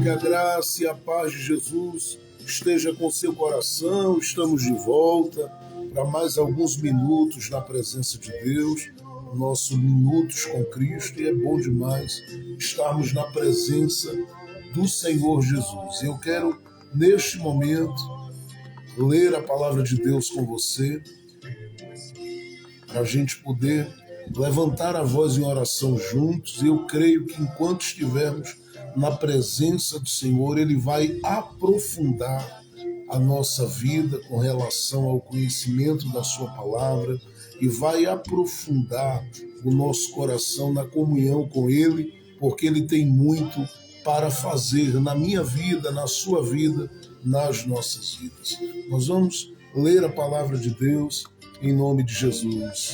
Que a graça e a paz de Jesus esteja com seu coração. Estamos de volta para mais alguns minutos na presença de Deus, nosso Minutos com Cristo, e é bom demais estarmos na presença do Senhor Jesus. Eu quero, neste momento, ler a palavra de Deus com você, para a gente poder levantar a voz em oração juntos. Eu creio que enquanto estivermos na presença do Senhor, Ele vai aprofundar a nossa vida com relação ao conhecimento da Sua palavra e vai aprofundar o nosso coração na comunhão com Ele, porque Ele tem muito para fazer na minha vida, na sua vida, nas nossas vidas. Nós vamos ler a palavra de Deus em nome de Jesus.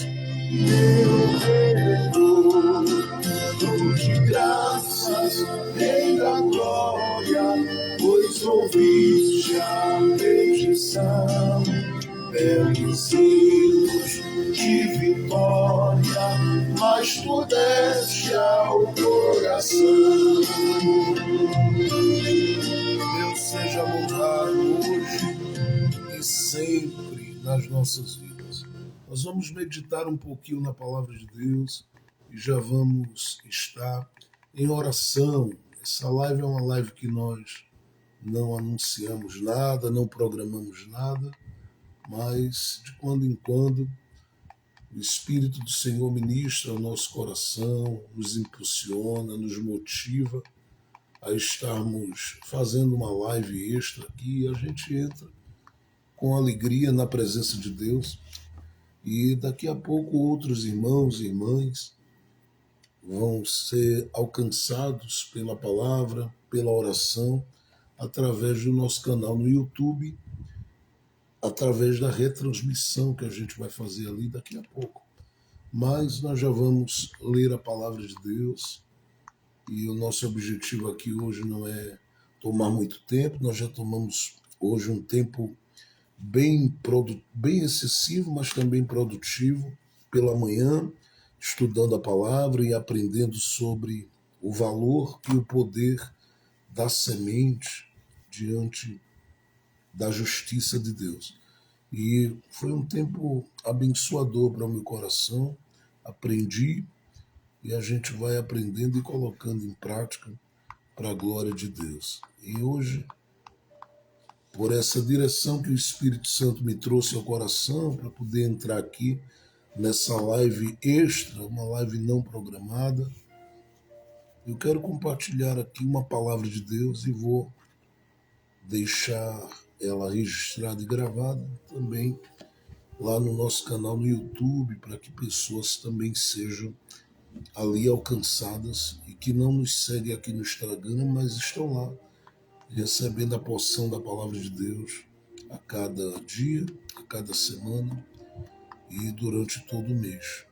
Dou de graças, Rei da glória, pois ouviste a petição, belos hinos de vitória, mas tu deste ao coração. Deus seja louvado hoje e sempre nas nossas vidas. Nós vamos meditar um pouquinho na palavra de Deus e já vamos estar em oração. Essa live é uma live que nós não anunciamos nada, não programamos nada, mas de quando em quando o Espírito do Senhor ministra ao nosso coração, nos impulsiona, nos motiva a estarmos fazendo uma live extra aqui, e a gente entra com alegria na presença de Deus. E daqui a pouco outros irmãos e irmãs vão ser alcançados pela palavra, pela oração, através do nosso canal no YouTube, através da retransmissão que a gente vai fazer ali daqui a pouco. Mas nós já vamos ler a palavra de Deus, e o nosso objetivo aqui hoje não é tomar muito tempo. Nós já tomamos hoje um tempo bem excessivo, mas também produtivo, pela manhã, estudando a palavra e aprendendo sobre o valor e o poder da semente diante da justiça de Deus. E foi um tempo abençoador para o meu coração. Aprendi e a gente vai aprendendo e colocando em prática para a glória de Deus. E hoje, por essa direção que o Espírito Santo me trouxe ao coração para poder entrar aqui nessa live extra, uma live não programada, eu quero compartilhar aqui uma palavra de Deus e vou deixar ela registrada e gravada também lá no nosso canal no YouTube, para que pessoas também sejam ali alcançadas e que não nos seguem aqui no Instagram, mas estão lá recebendo a porção da palavra de Deus a cada dia, a cada semana e durante todo o mês.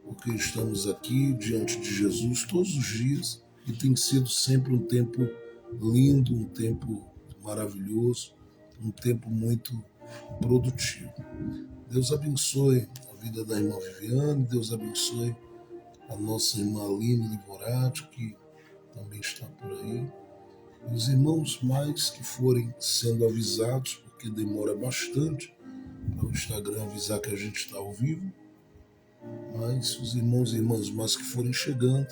Porque estamos aqui diante de Jesus todos os dias e tem sido sempre um tempo lindo, um tempo maravilhoso, um tempo muito produtivo. Deus abençoe a vida da irmã Viviane, Deus abençoe a nossa irmã Aline Livorati, que também está por aí. E os irmãos mais que forem sendo avisados, porque demora bastante para o Instagram avisar que a gente está ao vivo, mas os irmãos e irmãs mais que forem chegando,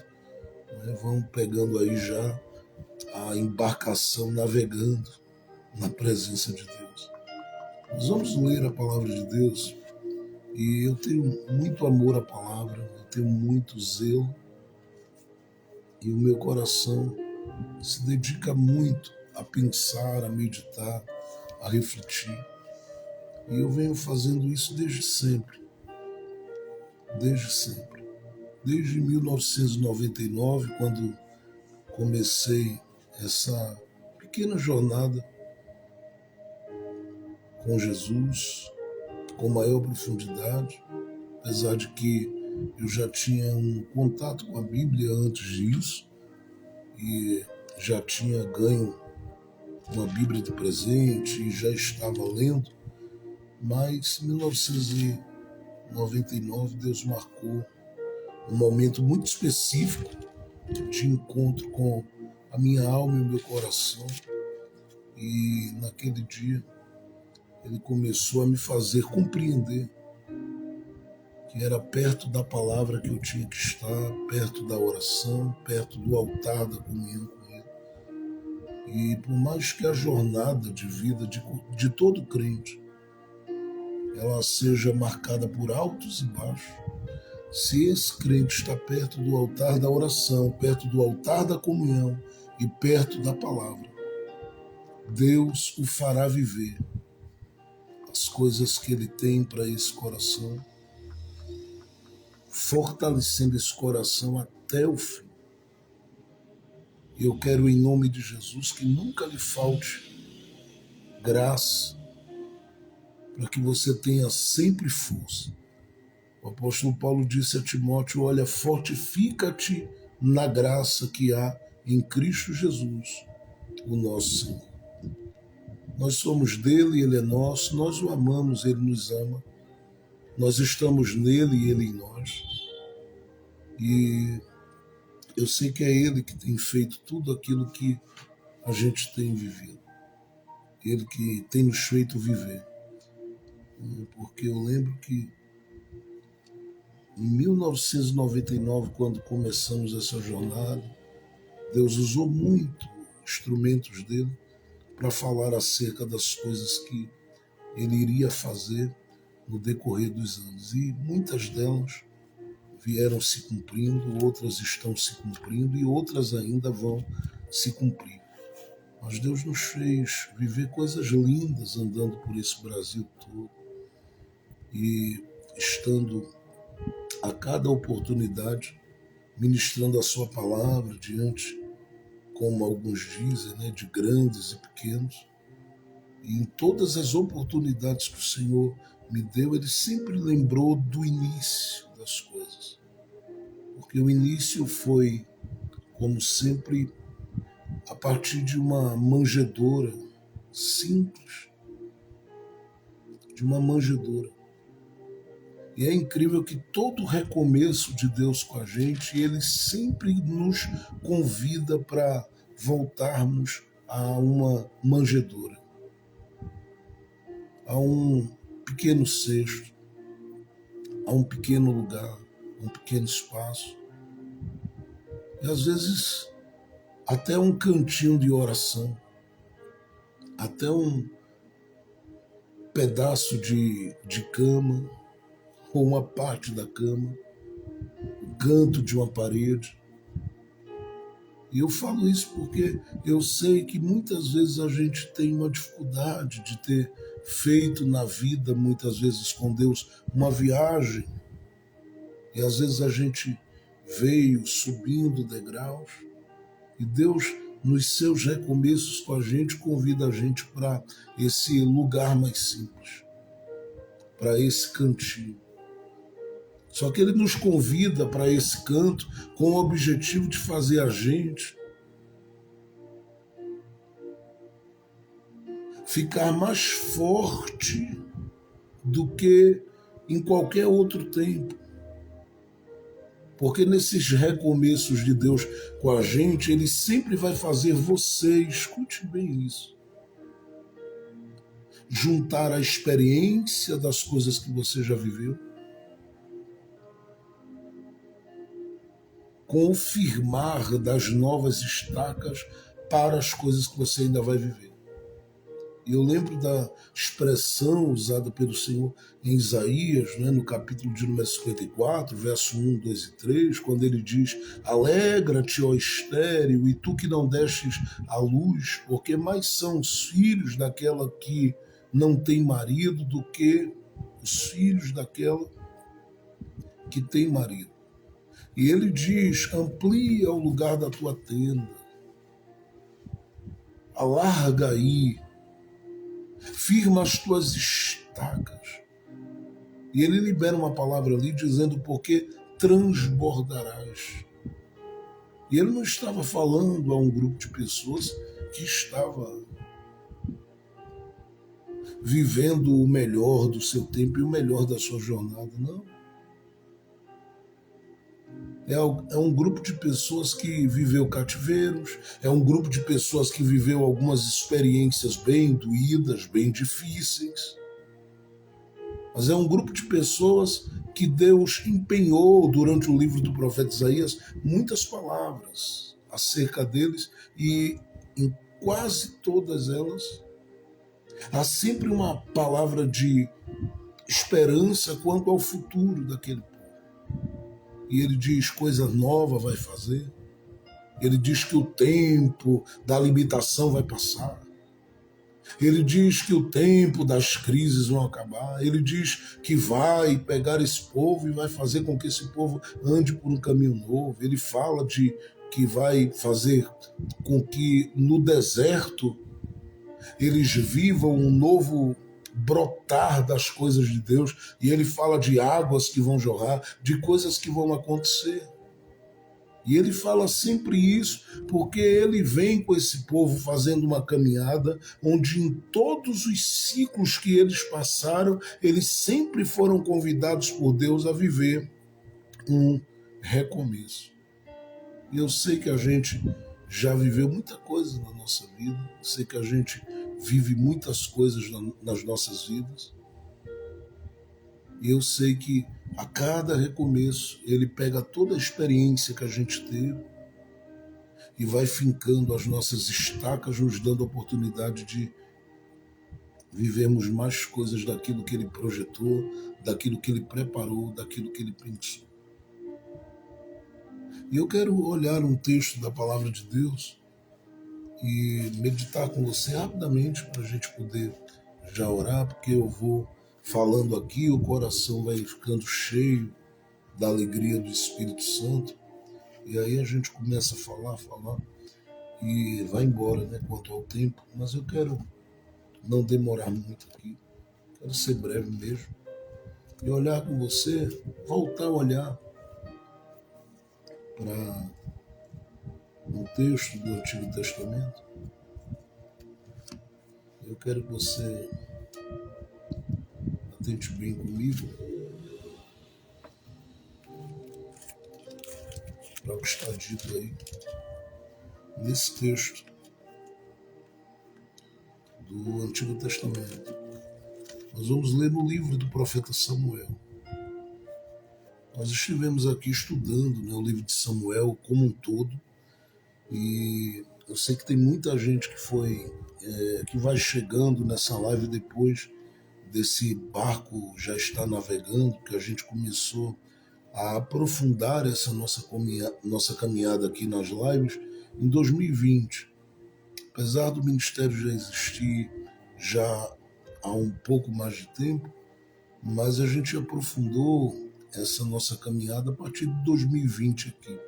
vão pegando aí já a embarcação, navegando na presença de Deus. Nós vamos ler a palavra de Deus e eu tenho muito amor à palavra, eu tenho muito zelo e o meu coração se dedica muito a pensar, a meditar, a refletir. E eu venho fazendo isso desde sempre. Desde 1999, quando comecei essa pequena jornada com Jesus, com maior profundidade, apesar de que eu já tinha um contato com a Bíblia antes disso, e já tinha ganho uma Bíblia de presente e já estava lendo, mas em 1999 Deus marcou um momento muito específico de encontro com a minha alma e o meu coração. E naquele dia ele começou a me fazer compreender que era perto da palavra que eu tinha que estar, perto da oração, perto do altar da comunhão com ele. E por mais que a jornada de vida de todo crente ela seja marcada por altos e baixos, se esse crente está perto do altar da oração, perto do altar da comunhão e perto da palavra, Deus o fará viver as coisas que ele tem para esse coração, fortalecendo esse coração até o fim. Eu quero, em nome de Jesus, que nunca lhe falte graça, para que você tenha sempre força. O apóstolo Paulo disse a Timóteo: olha, fortifica-te na graça que há em Cristo Jesus, o nosso Senhor. Nós somos dele, ele é nosso, nós o amamos, ele nos ama, nós estamos nele e ele em nós. E eu sei que é ele que tem feito tudo aquilo que a gente tem vivido. Ele que tem nos feito viver. Porque eu lembro que em 1999, quando começamos essa jornada, Deus usou muito instrumentos dele para falar acerca das coisas que ele iria fazer no decorrer dos anos. E muitas delas vieram se cumprindo, outras estão se cumprindo e outras ainda vão se cumprir. Mas Deus nos fez viver coisas lindas andando por esse Brasil todo e estando a cada oportunidade ministrando a sua palavra diante, como alguns dizem, né, de grandes e pequenos. E em todas as oportunidades que o Senhor me deu, ele sempre lembrou do início das coisas. Porque o início foi, como sempre, a partir de uma manjedoura simples, de uma manjedoura. E é incrível que todo recomeço de Deus com a gente, ele sempre nos convida para voltarmos a uma manjedoura, a um pequeno cesto, a um pequeno lugar, a um pequeno espaço. E às vezes até um cantinho de oração, até um pedaço de cama, ou uma parte da cama, o canto de uma parede. E eu falo isso porque eu sei que muitas vezes a gente tem uma dificuldade de ter feito na vida, muitas vezes com Deus, uma viagem. E às vezes a gente veio subindo degraus e Deus, nos seus recomeços com a gente, convida a gente para esse lugar mais simples, para esse cantinho. Só que ele nos convida para esse canto com o objetivo de fazer a gente ficar mais forte do que em qualquer outro tempo. Porque nesses recomeços de Deus com a gente, ele sempre vai fazer você, escute bem isso, juntar a experiência das coisas que você já viveu, confirmar das novas estacas para as coisas que você ainda vai viver. E eu lembro da expressão usada pelo Senhor em Isaías, né, no capítulo de número 54, verso 1, 2 e 3, quando ele diz: alegra-te, ó estéril, e tu que não destes à luz, porque mais são os filhos daquela que não tem marido do que os filhos daquela que tem marido. E ele diz: amplia o lugar da tua tenda, alarga aí, firma as tuas estacas. E ele libera uma palavra ali dizendo: porque transbordarás. E ele não estava falando a um grupo de pessoas que estava vivendo o melhor do seu tempo e o melhor da sua jornada, não. É um grupo de pessoas que viveu cativeiros, é um grupo de pessoas que viveu algumas experiências bem doídas, bem difíceis, mas é um grupo de pessoas que Deus empenhou durante o livro do profeta Isaías muitas palavras acerca deles, e em quase todas elas há sempre uma palavra de esperança quanto ao futuro daquele povo. E ele diz: coisa nova vai fazer. Ele diz que o tempo da limitação vai passar. Ele diz que o tempo das crises vão acabar. Ele diz que vai pegar esse povo e vai fazer com que esse povo ande por um caminho novo. Ele fala de que vai fazer com que no deserto eles vivam um novo brotar das coisas de Deus. E ele fala de águas que vão jorrar, de coisas que vão acontecer. E ele fala sempre isso porque ele vem com esse povo fazendo uma caminhada onde em todos os ciclos que eles passaram, eles sempre foram convidados por Deus a viver um recomeço. E eu sei que a gente já viveu muita coisa na nossa vida, eu sei que a gente vive muitas coisas nas nossas vidas, e eu sei que a cada recomeço ele pega toda a experiência que a gente teve e vai fincando as nossas estacas, nos dando a oportunidade de vivermos mais coisas daquilo que ele projetou, daquilo que ele preparou, daquilo que ele pensou. E eu quero olhar um texto da palavra de Deus e meditar com você rapidamente para a gente poder já orar, porque eu vou falando aqui, o coração vai ficando cheio da alegria do Espírito Santo, e aí a gente começa a falar, e vai embora, né, quanto ao tempo, mas eu quero não demorar muito aqui, quero ser breve mesmo, e olhar com você, voltar a olhar para um texto do Antigo Testamento. Eu quero que você atente bem comigo para o que está dito aí nesse texto do Antigo Testamento. Nós vamos ler no livro do profeta Samuel. Nós estivemos aqui estudando, né, o livro de Samuel como um todo, e eu sei que tem muita gente que vai chegando nessa live depois desse barco já estar navegando, que a gente começou a aprofundar essa nossa caminhada aqui nas lives em 2020. Apesar do ministério já existir já há um pouco mais de tempo, mas a gente aprofundou essa nossa caminhada a partir de 2020 aqui.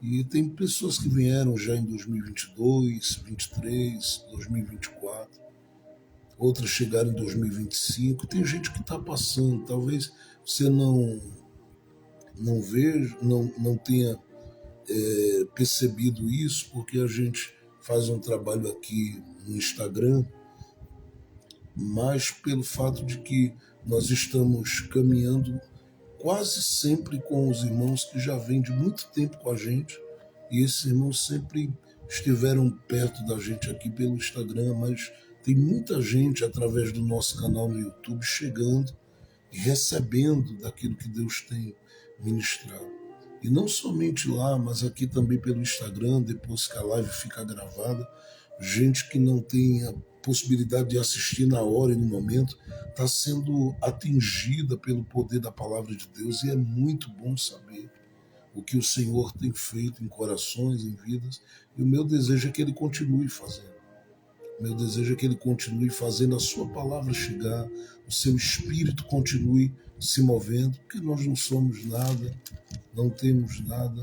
E tem pessoas que vieram já em 2022, 2023, 2024, outras chegaram em 2025. Tem gente que está passando, talvez você não veja, não tenha percebido isso, porque a gente faz um trabalho aqui no Instagram, mas pelo fato de que nós estamos caminhando quase sempre com os irmãos que já vêm de muito tempo com a gente, e esses irmãos sempre estiveram perto da gente aqui pelo Instagram, mas tem muita gente através do nosso canal no YouTube chegando e recebendo daquilo que Deus tem ministrado. E não somente lá, mas aqui também pelo Instagram, depois que a live fica gravada, gente que não tem a possibilidade de assistir na hora e no momento, está sendo atingida pelo poder da palavra de Deus, e é muito bom saber o que o Senhor tem feito em corações, em vidas, e o meu desejo é que Ele continue fazendo. O meu desejo é que Ele continue fazendo a sua palavra chegar, o seu espírito continue se movendo, porque nós não somos nada, não temos nada,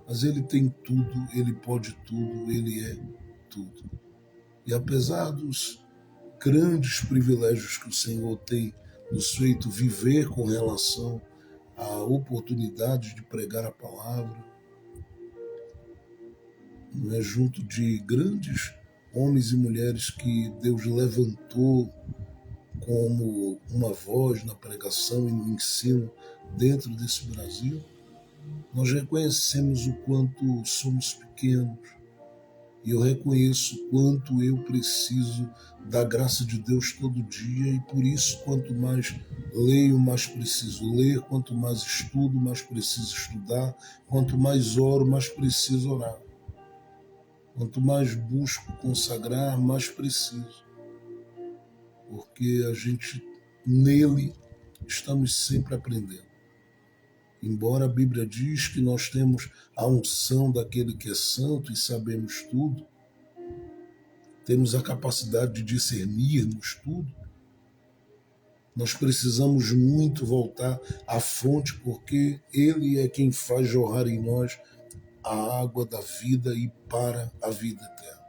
mas Ele tem tudo, Ele pode tudo, Ele é tudo. E apesar dos grandes privilégios que o Senhor tem nos feito viver com relação à oportunidade de pregar a palavra, não é, junto de grandes homens e mulheres que Deus levantou como uma voz na pregação e no ensino dentro desse Brasil, Nós reconhecemos o quanto somos pequenos, e eu reconheço o quanto eu preciso da graça de Deus todo dia, e por isso, quanto mais leio, mais preciso ler, quanto mais estudo, mais preciso estudar, quanto mais oro, mais preciso orar. Quanto mais busco consagrar, mais preciso. Porque a gente, nele, estamos sempre aprendendo. Embora a Bíblia diz que nós temos a unção daquele que é santo e sabemos tudo, temos a capacidade de discernirmos tudo, nós precisamos muito voltar à fonte, porque Ele é quem faz jorrar em nós a água da vida e para a vida eterna.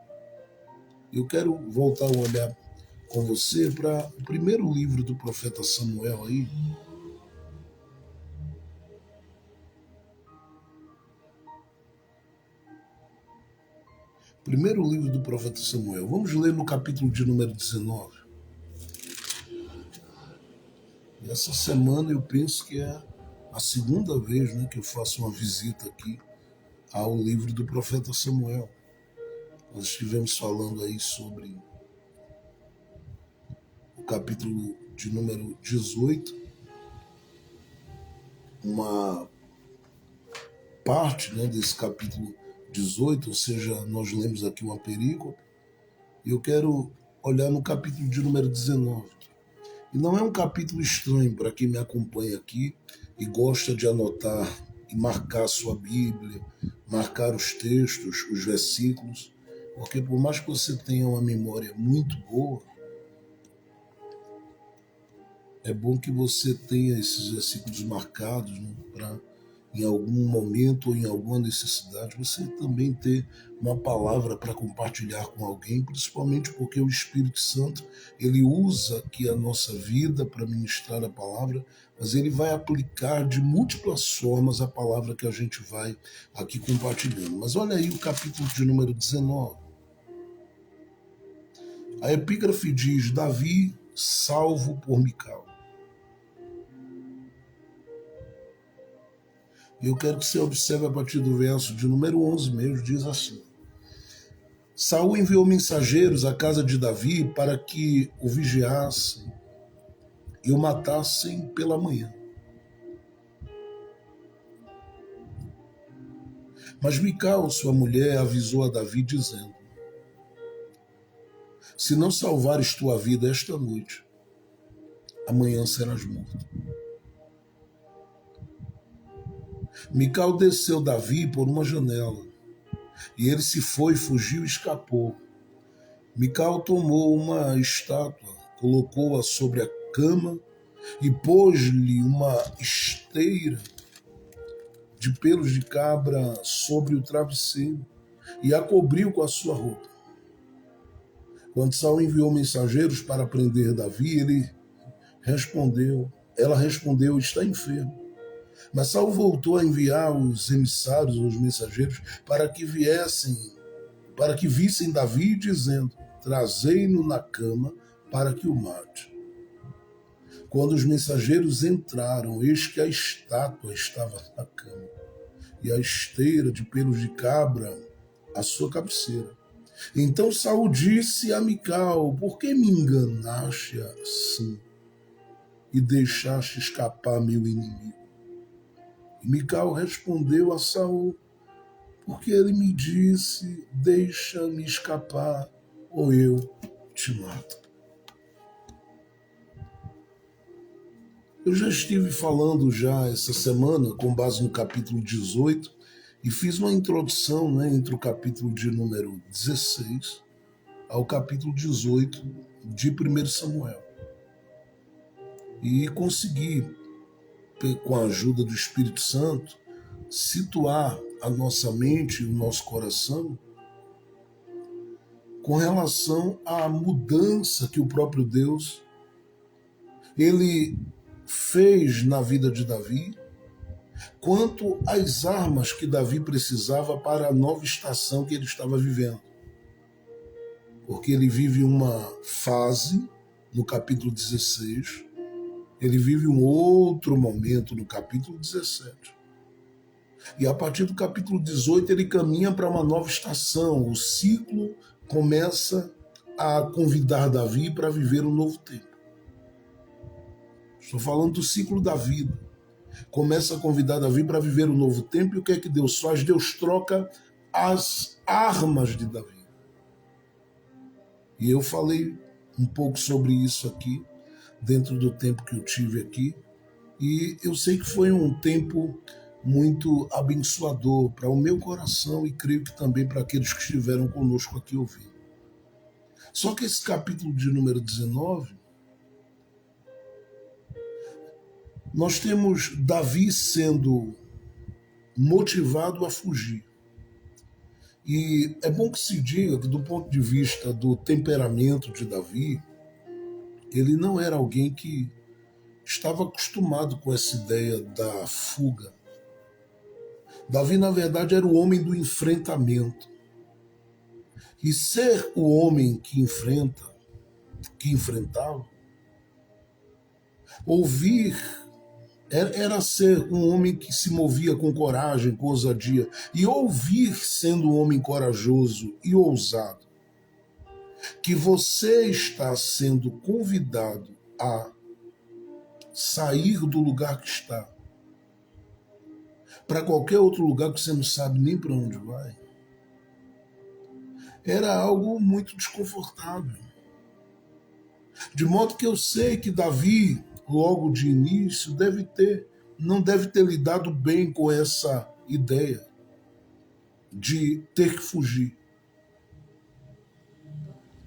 Eu quero voltar a olhar com você para o primeiro livro do profeta Samuel aí. Primeiro livro do profeta Samuel. Vamos ler no capítulo de número 19. E essa semana eu penso que é a segunda vez, né, que eu faço uma visita aqui ao livro do profeta Samuel. Nós estivemos falando aí sobre o capítulo de número 18, uma parte, né, desse capítulo 18, ou seja, nós lemos aqui uma perícope, e eu quero olhar no capítulo de número 19. E não é um capítulo estranho para quem me acompanha aqui e gosta de anotar e marcar sua Bíblia, marcar os textos, os versículos, porque por mais que você tenha uma memória muito boa, é bom que você tenha esses versículos marcados, né, para em algum momento ou em alguma necessidade você também ter uma palavra para compartilhar com alguém, principalmente porque o Espírito Santo ele usa aqui a nossa vida para ministrar a palavra, mas ele vai aplicar de múltiplas formas a palavra que a gente vai aqui compartilhando. Mas olha aí o capítulo de número 19. A epígrafe diz: Davi salvo por Mical. Eu quero que você observe a partir do verso de número 11 mesmo, diz assim: Saul enviou mensageiros à casa de Davi para que o vigiassem e o matassem pela manhã. Mas Mical, sua mulher, avisou a Davi dizendo: Se não salvares tua vida esta noite, amanhã serás morto. Mical desceu Davi por uma janela, e ele se foi, fugiu e escapou. Mical tomou uma estátua, colocou-a sobre a cama e pôs-lhe uma esteira de pelos de cabra sobre o travesseiro e a cobriu com a sua roupa. Quando Saul enviou mensageiros para prender Davi, ela respondeu, está enfermo. Mas Saul voltou a enviar os emissários, os mensageiros, para que vissem Davi, dizendo: trazei-no na cama para que o mate. Quando os mensageiros entraram, eis que a estátua estava na cama, e a esteira de pelos de cabra à sua cabeceira. Então Saul disse a Mical: por que me enganaste assim e deixaste escapar meu inimigo? E Mical respondeu a Saul: porque ele me disse, deixa-me escapar, ou eu te mato. Eu já estive falando essa semana, com base no capítulo 18, e fiz uma introdução, né, entre o capítulo de número 16 ao capítulo 18 de 1 Samuel. E consegui, com a ajuda do Espírito Santo, situar a nossa mente e o nosso coração com relação à mudança que o próprio Deus ele fez na vida de Davi, quanto às armas que Davi precisava para a nova estação que ele estava vivendo. Porque ele vive uma fase no capítulo 16, ele vive um outro momento no capítulo 17. E a partir do capítulo 18 ele caminha para uma nova estação. O ciclo começa a convidar Davi para viver um novo tempo. Estou falando do ciclo da vida. Começa a convidar Davi para viver um novo tempo. E o que é que Deus faz? Deus troca as armas de Davi. E eu falei um pouco sobre isso aqui, dentro do tempo que eu tive aqui. E eu sei que foi um tempo muito abençoador para o meu coração e creio que também para aqueles que estiveram conosco aqui ouvindo. Só que esse capítulo de número 19, nós temos Davi sendo motivado a fugir. E é bom que se diga que, do ponto de vista do temperamento de Davi, ele não era alguém que estava acostumado com essa ideia da fuga. Davi, na verdade, era o homem do enfrentamento. E ser o homem que enfrentava, ouvir, era ser um homem que se movia com coragem, com ousadia. E ouvir, sendo um homem corajoso e ousado, que você está sendo convidado a sair do lugar que está para qualquer outro lugar que você não sabe nem para onde vai, era algo muito desconfortável. De modo que eu sei que Davi, logo de início, não deve ter lidado bem com essa ideia de ter que fugir.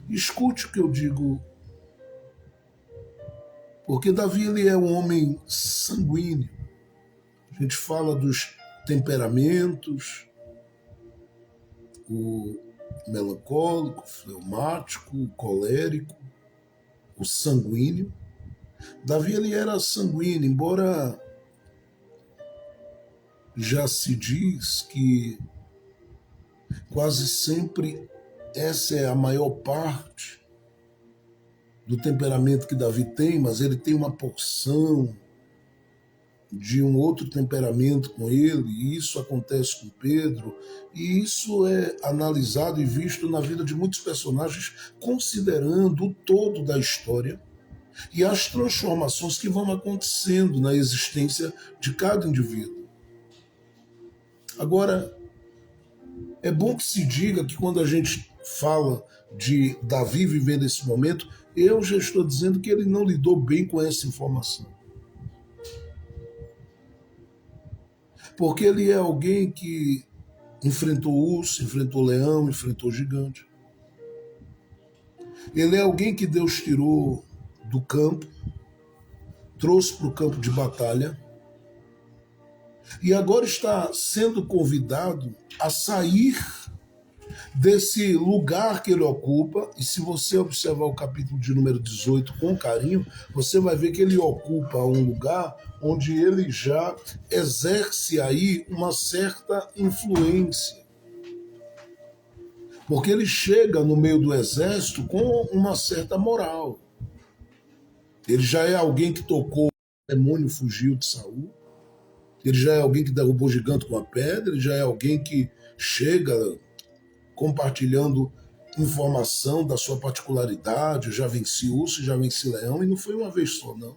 Escute o que eu digo, porque Davi ele é um homem sanguíneo. A gente fala dos temperamentos, o melancólico, o fleumático, o colérico, o sanguíneo. Davi ele era sanguíneo, embora já se diz que quase sempre essa é a maior parte do temperamento que Davi tem, mas ele tem uma porção de um outro temperamento com ele, e isso acontece com Pedro, e isso é analisado e visto na vida de muitos personagens, considerando o todo da história e as transformações que vão acontecendo na existência de cada indivíduo. Agora, é bom que se diga que quando a gente fala de Davi vivendo esse momento, eu já estou dizendo que ele não lidou bem com essa informação. Porque ele é alguém que enfrentou urso, enfrentou leão, enfrentou gigante. Ele é alguém que Deus tirou do campo, trouxe para o campo de batalha, e agora está sendo convidado a sair desse lugar que ele ocupa. E se você observar o capítulo de número 18 com carinho, você vai ver que ele ocupa um lugar onde ele já exerce aí uma certa influência. Porque ele chega no meio do exército com uma certa moral. Ele já é alguém que tocou, o demônio fugiu de Saul. Ele já é alguém que derrubou o gigante com a pedra. Ele já é alguém que chega compartilhando informação da sua particularidade. Eu já venci urso, já venci leão, e não foi uma vez só, não.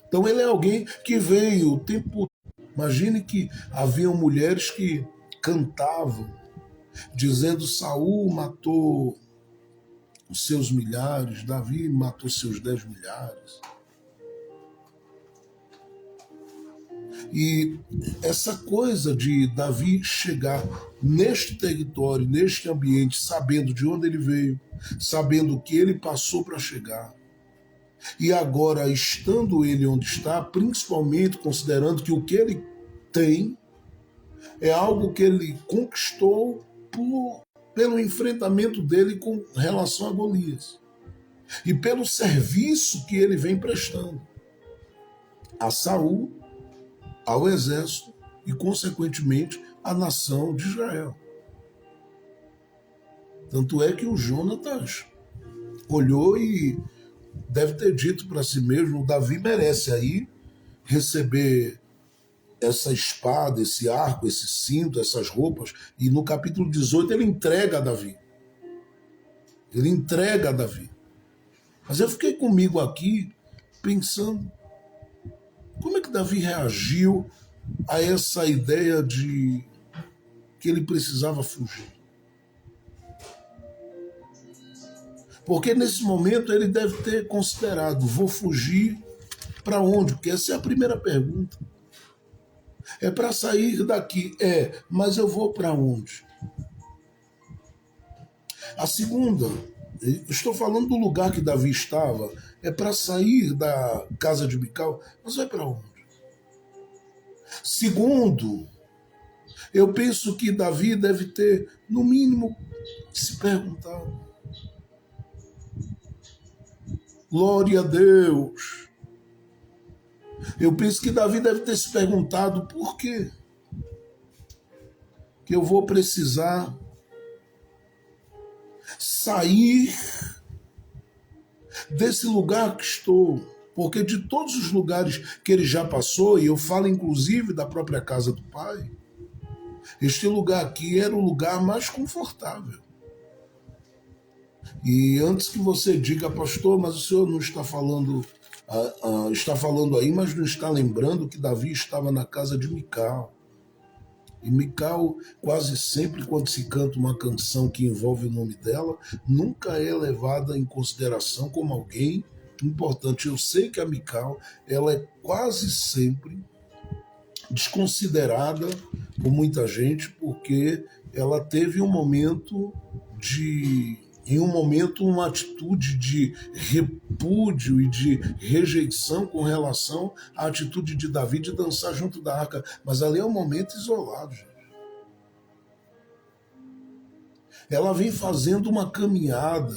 Então ele é alguém que veio o tempo. Imagine que haviam mulheres que cantavam, dizendo: Saul matou os seus milhares, Davi matou seus 10 milhares. E essa coisa de Davi chegar neste território, neste ambiente, sabendo de onde ele veio, sabendo o que ele passou para chegar, e agora estando ele onde está, principalmente considerando que o que ele tem é algo que ele conquistou pelo enfrentamento dele com relação a Golias e pelo serviço que ele vem prestando a Saul, ao exército e, consequentemente, à nação de Israel. Tanto é que o Jonatas olhou e deve ter dito para si mesmo: Davi merece aí receber essa espada, esse arco, esse cinto, essas roupas, e no capítulo 18 ele entrega a Davi. Ele entrega a Davi. Mas eu fiquei comigo aqui pensando, como é que Davi reagiu a essa ideia de que ele precisava fugir? Porque nesse momento ele deve ter considerado, vou fugir para onde? Porque essa é a primeira pergunta. É para sair daqui, mas eu vou para onde? A segunda, estou falando do lugar que Davi estava, é para sair da casa de Mical, mas vai para onde? Segundo, eu penso que Davi deve ter, no mínimo, se perguntado. Glória a Deus. Eu penso que Davi deve ter se perguntado por quê que eu vou precisar sair desse lugar que estou. Porque de todos os lugares que ele já passou, e eu falo inclusive da própria casa do pai, este lugar aqui era o lugar mais confortável. E antes que você diga, pastor, mas o senhor não está falando, está falando aí, mas não está lembrando que Davi estava na casa de Mical. E Mical, quase sempre, quando se canta uma canção que envolve o nome dela, nunca é levada em consideração como alguém importante. Eu sei que a Mical, ela é quase sempre desconsiderada por muita gente, porque ela teve um momento uma atitude de repúdio e de rejeição com relação à atitude de Davi de dançar junto da arca. Mas ali é um momento isolado, gente. Ela vem fazendo uma caminhada.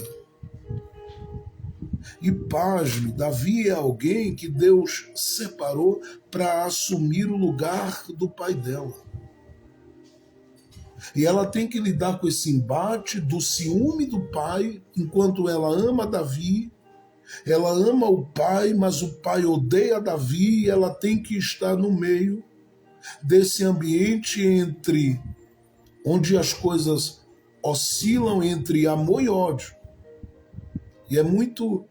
E pasme, Davi é alguém que Deus separou para assumir o lugar do pai dela. E ela tem que lidar com esse embate do ciúme do pai, enquanto ela ama Davi, ela ama o pai, mas o pai odeia Davi, e ela tem que estar no meio desse ambiente onde as coisas oscilam entre amor e ódio. E é muito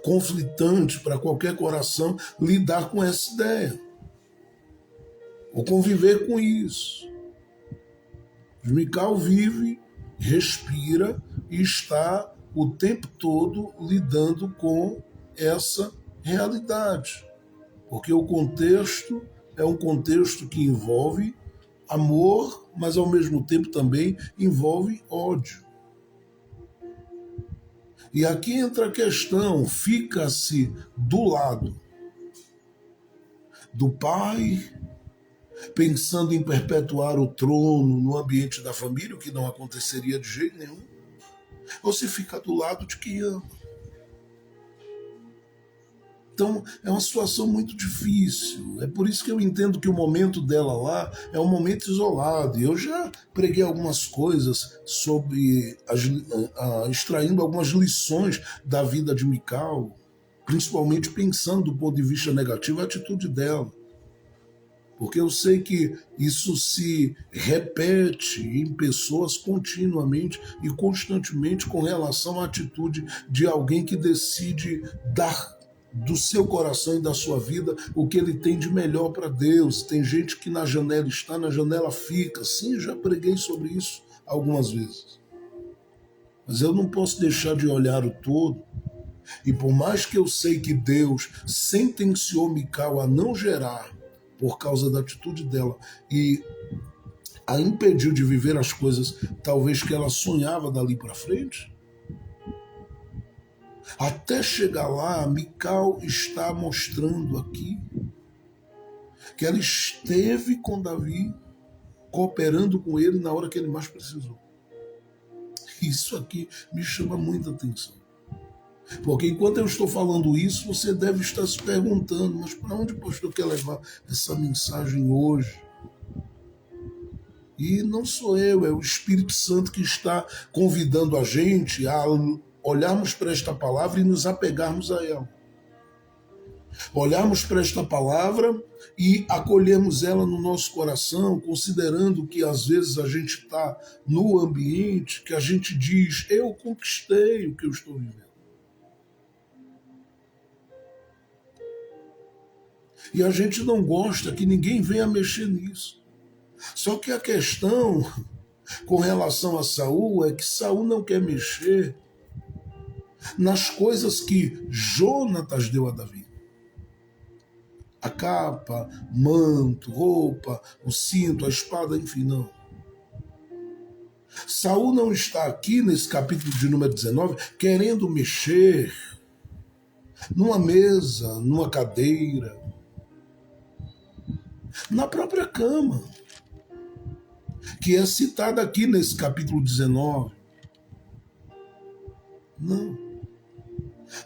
conflitante para qualquer coração lidar com essa ideia, ou conviver com isso. Mical vive, respira e está o tempo todo lidando com essa realidade. Porque o contexto é um contexto que envolve amor, mas ao mesmo tempo também envolve ódio. E aqui entra a questão, fica-se do lado do pai, pensando em perpetuar o trono no ambiente da família, o que não aconteceria de jeito nenhum, ou se fica do lado de quem ama. Então, é uma situação muito difícil. É por isso que eu entendo que o momento dela lá é um momento isolado. E eu já preguei algumas coisas sobre extraindo algumas lições da vida de Mical, principalmente pensando do ponto de vista negativo a atitude dela. Porque eu sei que isso se repete em pessoas continuamente e constantemente com relação à atitude de alguém que decide dar do seu coração e da sua vida o que ele tem de melhor para Deus. Tem gente que na janela está, na janela fica. Sim, já preguei sobre isso algumas vezes. Mas eu não posso deixar de olhar o todo. E por mais que eu sei que Deus sentenciou Mical a não gerar por causa da atitude dela e a impediu de viver as coisas talvez que ela sonhava dali para frente, até chegar lá, Mical está mostrando aqui que ela esteve com Davi, cooperando com ele na hora que ele mais precisou. Isso aqui me chama muita atenção. Porque enquanto eu estou falando isso, você deve estar se perguntando, mas para onde o pastor quer levar essa mensagem hoje? E não sou eu, é o Espírito Santo que está convidando a gente a olharmos para esta palavra e nos apegarmos a ela. Olharmos para esta palavra e acolhermos ela no nosso coração, considerando que às vezes a gente está no ambiente que a gente diz, eu conquistei o que eu estou vivendo. E a gente não gosta que ninguém venha mexer nisso. Só que a questão com relação a Saul é que Saul não quer mexer nas coisas que Jonatas deu a Davi. A capa, manto, roupa, o cinto, a espada, enfim, não. Saul não está aqui nesse capítulo de número 19 querendo mexer numa mesa, numa cadeira, na própria cama, que é citada aqui nesse capítulo 19. Não.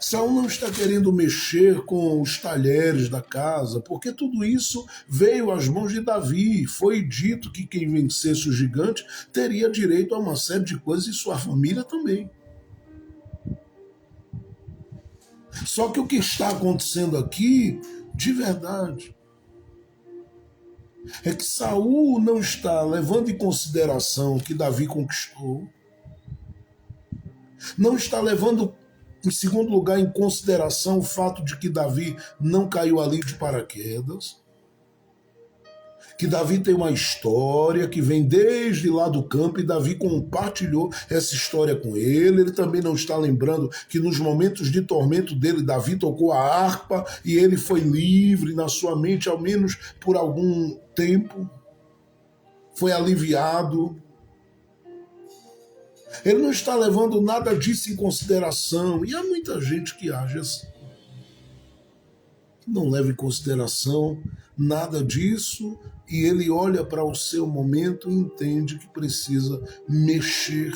Saul não está querendo mexer com os talheres da casa, porque tudo isso veio às mãos de Davi. Foi dito que quem vencesse o gigante teria direito a uma série de coisas e sua família também. Só que o que está acontecendo aqui, de verdade, é que Saul não está levando em consideração o que Davi conquistou, não está levando, em segundo lugar, em consideração o fato de que Davi não caiu ali de paraquedas, que Davi tem uma história que vem desde lá do campo e Davi compartilhou essa história com ele. Ele também não está lembrando que nos momentos de tormento dele, Davi tocou a harpa e ele foi livre na sua mente, ao menos por algum tempo, foi aliviado. Ele não está levando nada disso em consideração. E há muita gente que age assim. Não leva em consideração nada disso e ele olha para o seu momento e entende que precisa mexer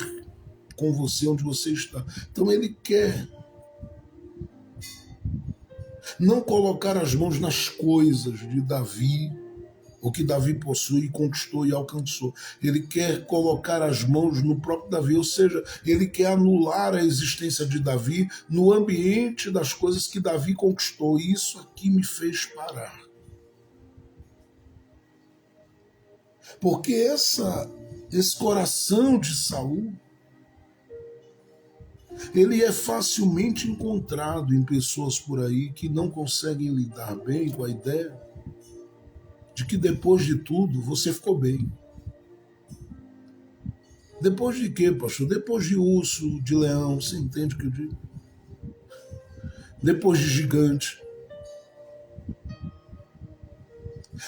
com você onde você está. Então ele quer não colocar as mãos nas coisas de Davi, o que Davi possui, conquistou e alcançou. Ele quer colocar as mãos no próprio Davi, ou seja, ele quer anular a existência de Davi no ambiente das coisas que Davi conquistou. E isso aqui me fez parar. Porque esse coração de Saul, ele é facilmente encontrado em pessoas por aí que não conseguem lidar bem com a ideia de que depois de tudo você ficou bem. Depois de quê, pastor? Depois de urso, de leão, você entende o que eu digo? Depois de gigante.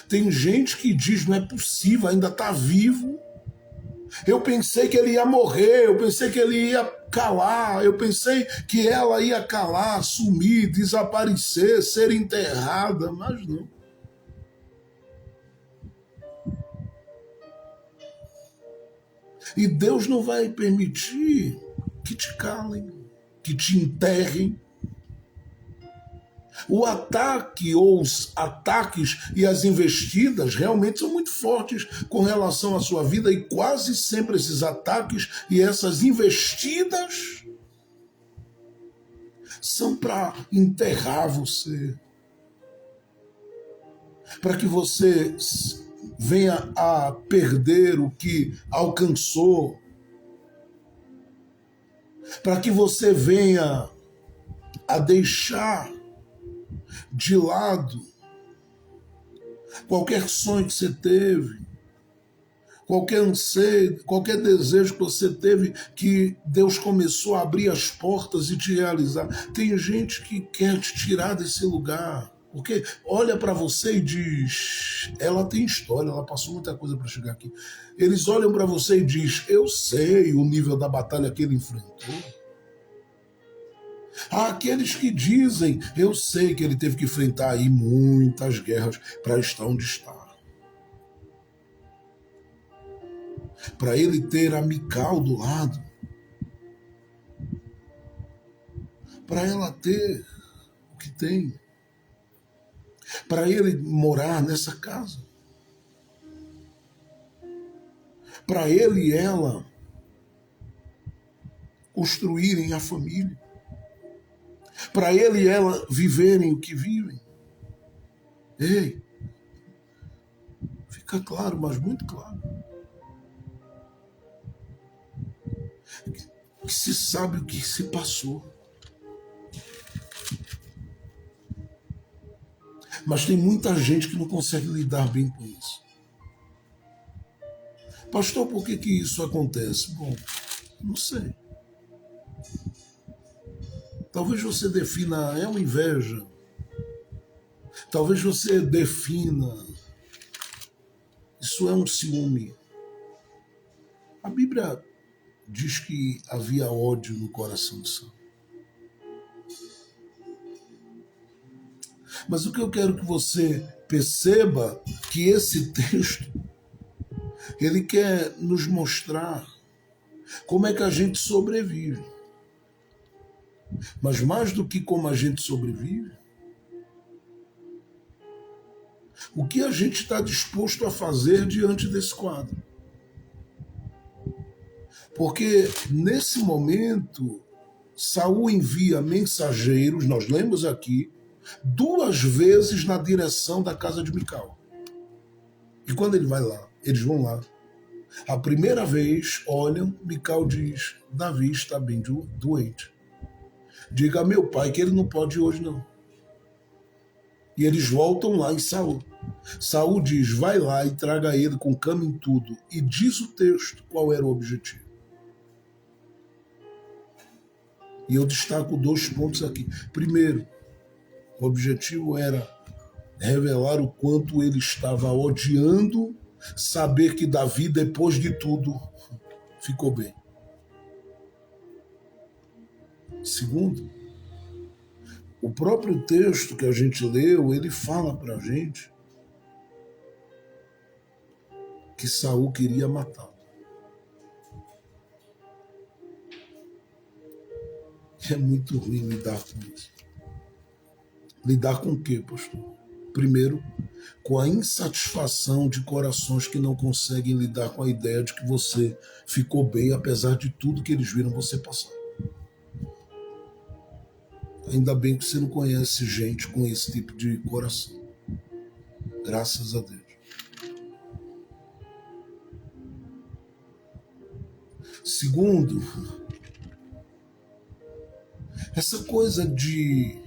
Tem gente que diz, não é possível, ainda está vivo. Eu pensei que ele ia morrer, eu pensei que ele ia calar, eu pensei que ela ia calar, sumir, desaparecer, ser enterrada, mas não. E Deus não vai permitir que te calem, que te enterrem. O ataque ou os ataques e as investidas realmente são muito fortes com relação à sua vida e quase sempre esses ataques e essas investidas são para enterrar você, para que você venha a perder o que alcançou, para que você venha a deixar de lado qualquer sonho que você teve, qualquer anseio, qualquer desejo que você teve, que Deus começou a abrir as portas e te realizar. Tem gente que quer te tirar desse lugar, porque olha para você e diz, ela tem história, ela passou muita coisa para chegar aqui. Eles olham para você e diz, eu sei o nível da batalha que ele enfrentou. Há aqueles que dizem, eu sei que ele teve que enfrentar aí muitas guerras para estar onde está. Para ele ter a Mical do lado. Para ela ter o que tem. Para ele morar nessa casa. Para ele e ela construírem a família. Para ele e ela viverem o que vivem. Ei, fica claro, mas muito claro, que se sabe o que se passou. Mas tem muita gente que não consegue lidar bem com isso. Pastor, por que isso acontece? Bom, não sei. Talvez você defina, é uma inveja. Talvez você defina, isso é um ciúme. A Bíblia diz que havia ódio no coração de Saul. Mas o que eu quero que você perceba que esse texto, ele quer nos mostrar como é que a gente sobrevive. Mas mais do que como a gente sobrevive, o que a gente está disposto a fazer diante desse quadro. Porque nesse momento, Saul envia mensageiros, nós lemos aqui, 2 vezes na direção da casa de Mical. E quando ele vai lá, eles vão lá. A primeira vez, olham, Mical diz, Davi está bem doente. Diga a meu pai que ele não pode ir hoje não. E eles voltam lá em Saul. Saul diz, vai lá e traga ele com cama e tudo. E diz o texto qual era o objetivo. E eu destaco 2 pontos aqui. Primeiro, o objetivo era revelar o quanto ele estava odiando saber que Davi, depois de tudo, ficou bem. Segundo, o próprio texto que a gente leu, ele fala para a gente que Saul queria matá-lo. É muito ruim lidar com isso. Lidar com o quê, pastor? Primeiro, com a insatisfação de corações que não conseguem lidar com a ideia de que você ficou bem, apesar de tudo que eles viram você passar. Ainda bem que você não conhece gente com esse tipo de coração. Graças a Deus. Segundo, essa coisa de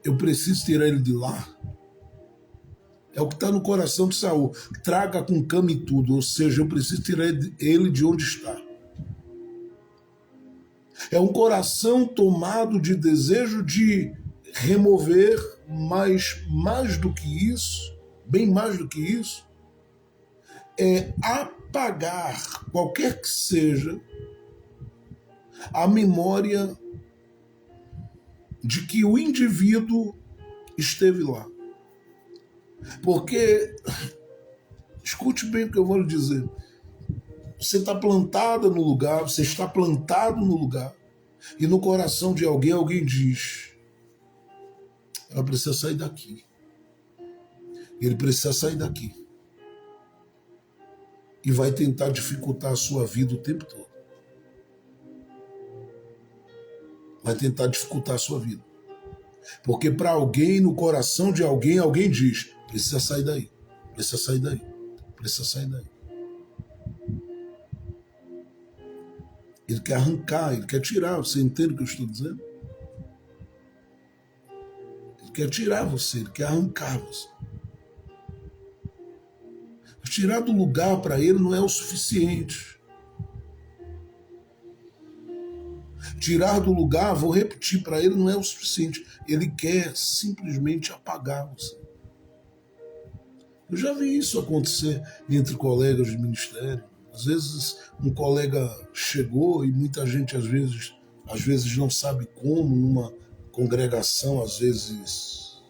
eu preciso tirar ele de lá, é o que está no coração de Saul. Traga com cama e tudo, ou seja, eu preciso tirar ele de onde está. É um coração tomado de desejo de remover, mas mais do que isso, bem mais do que isso, é apagar, qualquer que seja, a memória de que o indivíduo esteve lá. Porque, escute bem o que eu vou lhe dizer, você está plantada no lugar, você está plantado no lugar, e no coração de alguém, alguém diz, ela precisa sair daqui. Ele precisa sair daqui. E vai tentar dificultar a sua vida o tempo todo. Vai tentar dificultar a sua vida. Porque para alguém, no coração de alguém, alguém diz, precisa sair daí, precisa sair daí, precisa sair daí. Ele quer arrancar, ele quer tirar, você entende o que eu estou dizendo? Ele quer tirar você, ele quer arrancar você. Tirar do lugar para ele não é o suficiente. Tirar do lugar, vou repetir, para ele não é o suficiente. Ele quer simplesmente apagar você. Eu já vi isso acontecer entre colegas de ministério. Às vezes um colega chegou e muita gente às vezes não sabe como, numa congregação às vezes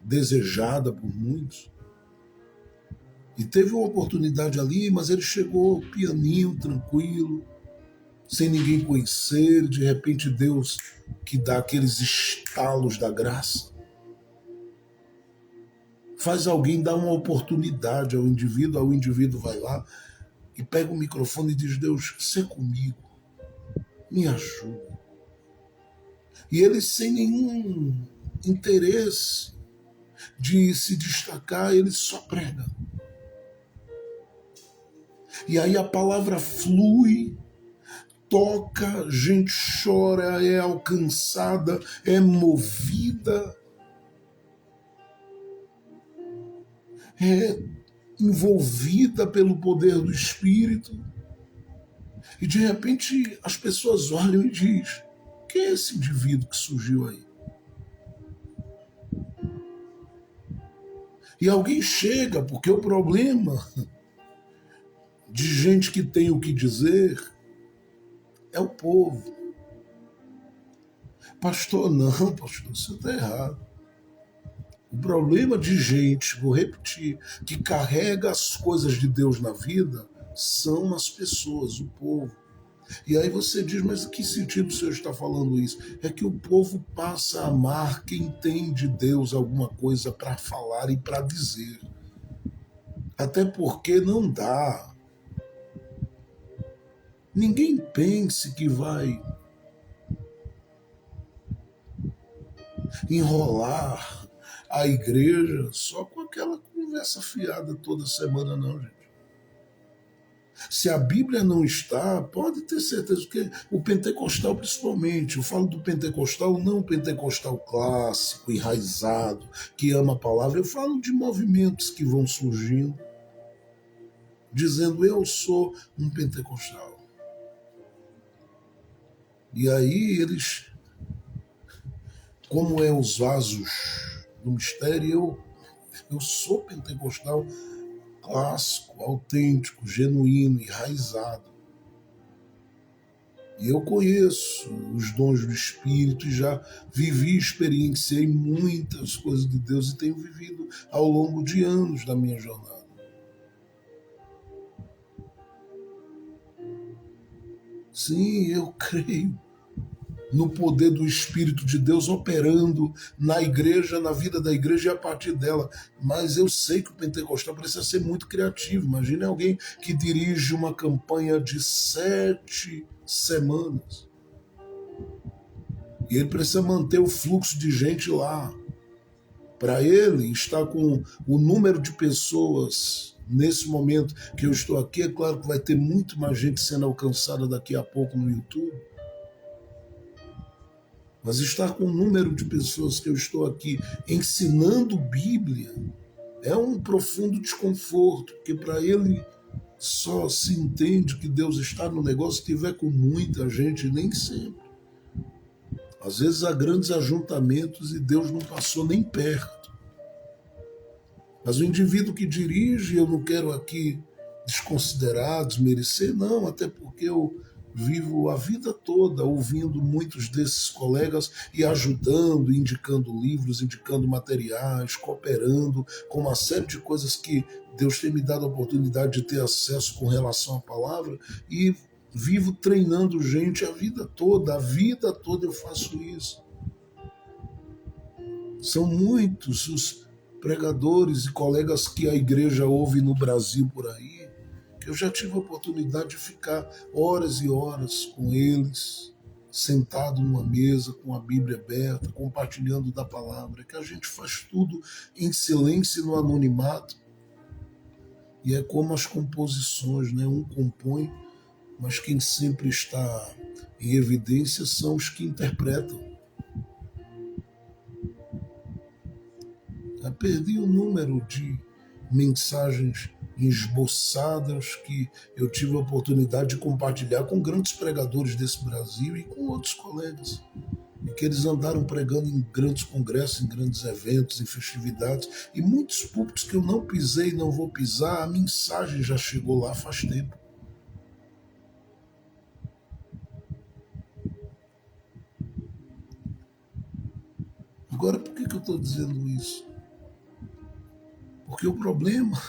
desejada por muitos. E teve uma oportunidade ali, mas ele chegou pianinho, tranquilo, sem ninguém conhecer, de repente Deus que dá aqueles estalos da graça, faz alguém dar uma oportunidade ao indivíduo vai lá e pega o microfone e diz, Deus, sê comigo, me ajuda. E ele sem nenhum interesse, de se destacar, ele só prega. E aí a palavra flui, toca, gente chora, é alcançada, é movida, é envolvida pelo poder do Espírito. E de repente as pessoas olham e dizem: quem é esse indivíduo que surgiu aí? E alguém chega, porque o problema de gente que tem o que dizer é o povo. Pastor, não, pastor, você está errado. O problema de gente, vou repetir, que carrega as coisas de Deus na vida são as pessoas, o povo. E aí você diz, mas em que sentido o senhor está falando isso? É que o povo passa a amar quem tem de Deus alguma coisa para falar e para dizer. Até porque não dá. Ninguém pense que vai enrolar a igreja só com aquela conversa fiada toda semana, não, gente. Se a Bíblia não está, pode ter certeza que o pentecostal principalmente, eu falo do pentecostal, não o pentecostal clássico, enraizado, que ama a palavra, eu falo de movimentos que vão surgindo, dizendo eu sou um pentecostal. E aí eles, como é os vasos do mistério, eu sou pentecostal clássico, autêntico, genuíno, enraizado. E eu conheço os dons do Espírito e já vivi, experienciei muitas coisas de Deus e tenho vivido ao longo de anos da minha jornada. Sim, eu creio no poder do Espírito de Deus operando na igreja, na vida da igreja e a partir dela. Mas eu sei que o pentecostal precisa ser muito criativo. Imagine alguém que dirige uma campanha de 7 semanas. E ele precisa manter o fluxo de gente lá. Para ele estar com o número de pessoas nesse momento que eu estou aqui, é claro que vai ter muito mais gente sendo alcançada daqui a pouco no YouTube. Mas estar com o número de pessoas que eu estou aqui ensinando Bíblia é um profundo desconforto, porque para ele só se entende que Deus está no negócio se tiver com muita gente, nem sempre. Às vezes há grandes ajuntamentos e Deus não passou nem perto. Mas o indivíduo que dirige, eu não quero aqui desconsiderar, desmerecer, não, até porque eu vivo a vida toda ouvindo muitos desses colegas e ajudando, indicando livros, indicando materiais, cooperando com uma série de coisas que Deus tem me dado a oportunidade de ter acesso com relação à palavra e vivo treinando gente a vida toda eu faço isso. São muitos os pregadores e colegas que a igreja ouve no Brasil por aí, que eu já tive a oportunidade de ficar horas e horas com eles, sentado numa mesa, com a Bíblia aberta, compartilhando da palavra, que a gente faz tudo em silêncio e no anonimato. E é como as composições, né? Um compõe, mas quem sempre está em evidência são os que interpretam. Eu perdi o número de mensagens esboçadas que eu tive a oportunidade de compartilhar com grandes pregadores desse Brasil e com outros colegas. E que eles andaram pregando em grandes congressos, em grandes eventos, em festividades. E muitos púlpitos que eu não pisei e não vou pisar, a mensagem já chegou lá faz tempo. Agora, por que eu estou dizendo isso? Porque o problema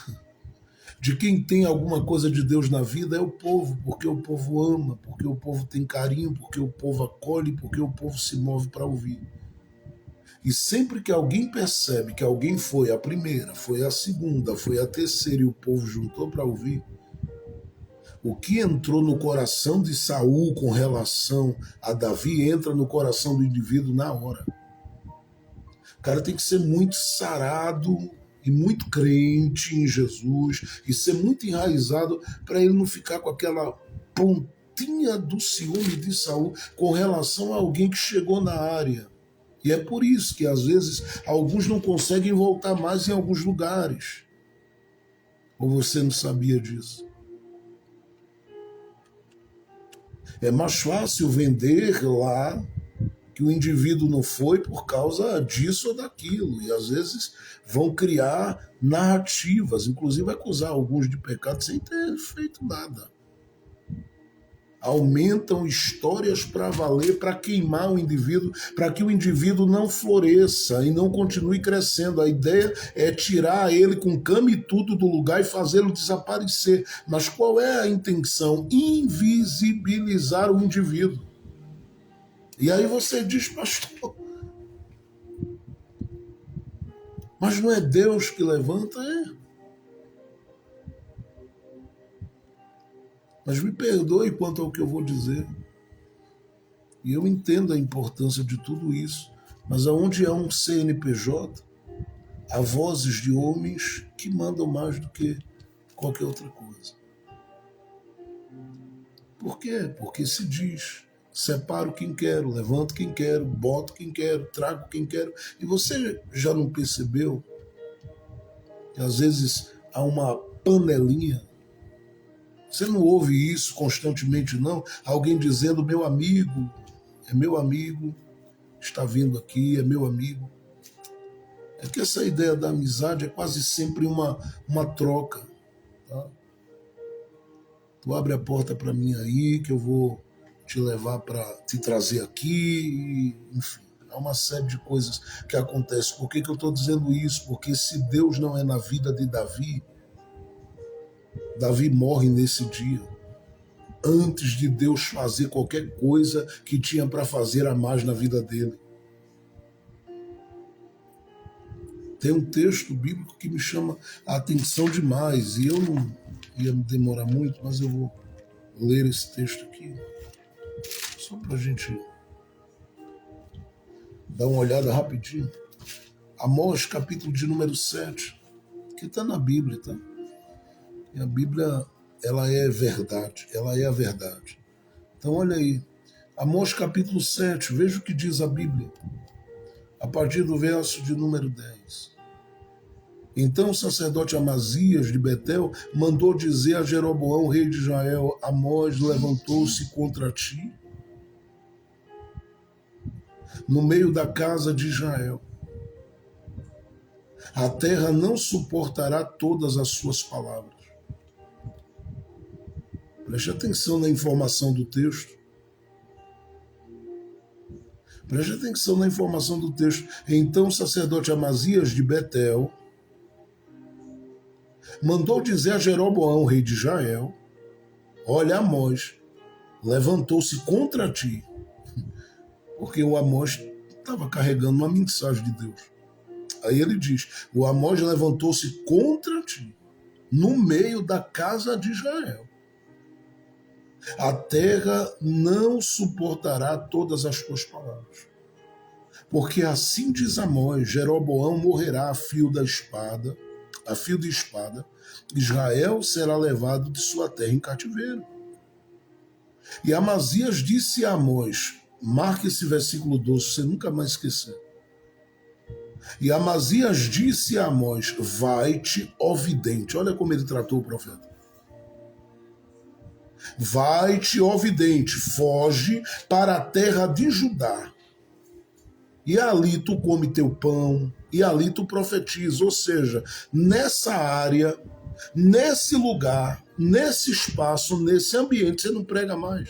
de quem tem alguma coisa de Deus na vida é o povo, porque o povo ama, porque o povo tem carinho, porque o povo acolhe, porque o povo se move para ouvir. E sempre que alguém percebe que alguém foi a primeira, foi a segunda, foi a terceira e o povo juntou para ouvir, o que entrou no coração de Saul com relação a Davi entra no coração do indivíduo na hora. cara tem que ser muito sarado e muito crente em Jesus e ser muito enraizado para ele não ficar com aquela pontinha do ciúme de Saul com relação a alguém que chegou na área. E é por isso que às vezes alguns não conseguem voltar mais em alguns lugares. Ou você não sabia disso? É mais fácil vender lá que o indivíduo não foi por causa disso ou daquilo. E às vezes vão criar narrativas, inclusive acusar alguns de pecado sem ter feito nada. Aumentam histórias para valer, para queimar o indivíduo, para que o indivíduo não floresça e não continue crescendo. A ideia é tirar ele com cama e tudo do lugar e fazê-lo desaparecer. Mas qual é a intenção? Invisibilizar o indivíduo. E aí você diz, pastor, mas não é Deus que levanta? É. Mas me perdoe quanto ao que eu vou dizer. E eu entendo a importância de tudo isso. Mas aonde há um CNPJ, há vozes de homens que mandam mais do que qualquer outra coisa. Por quê? Porque se diz, separo quem quero, levanto quem quero, boto quem quero, trago quem quero. E você já não percebeu que às vezes há uma panelinha? Você não ouve isso constantemente, não? Alguém dizendo, meu amigo, é meu amigo, está vindo aqui, é meu amigo. É que essa ideia da amizade é quase sempre uma troca. Tá? Tu abre a porta para mim aí, que eu vou te levar para te trazer aqui, enfim. Há uma série de coisas que acontecem. Por que eu estou dizendo isso? Porque se Deus não é na vida de Davi, Davi morre nesse dia, antes de Deus fazer qualquer coisa que tinha para fazer a mais na vida dele. Tem um texto bíblico que me chama a atenção demais, e eu não ia me demorar muito, mas eu vou ler esse texto aqui, só para a gente dar uma olhada rapidinho. Amós, capítulo de número 7, que está na Bíblia, tá? E a Bíblia, ela é verdade, ela é a verdade. Então olha aí, Amós capítulo 7, veja o que diz a Bíblia, a partir do verso de número 10. Então o sacerdote Amazias de Betel mandou dizer a Jeroboão, rei de Israel, Amós levantou-se contra ti no meio da casa de Israel. A terra não suportará todas as suas palavras. Preste atenção na informação do texto. Preste atenção na informação do texto. Então o sacerdote Amazias de Betel mandou dizer a Jeroboão, rei de Israel, olha, Amós levantou-se contra ti. Porque o Amós estava carregando uma mensagem de Deus. Aí ele diz, o Amós levantou-se contra ti, no meio da casa de Israel. A terra não suportará todas as tuas palavras. Porque assim diz Amós, Jeroboão morrerá a fio de espada, Israel será levado de sua terra em cativeiro. E Amazias disse a Amós, marque esse versículo 12, você nunca mais esquecer. E Amazias disse a Amós, vai-te, ó vidente. Olha como ele tratou o profeta. Vai-te, ó vidente, foge para a terra de Judá. E ali tu come teu pão, e ali tu profetiza. Ou seja, nessa área, nesse lugar, nesse espaço, nesse ambiente, você não prega mais.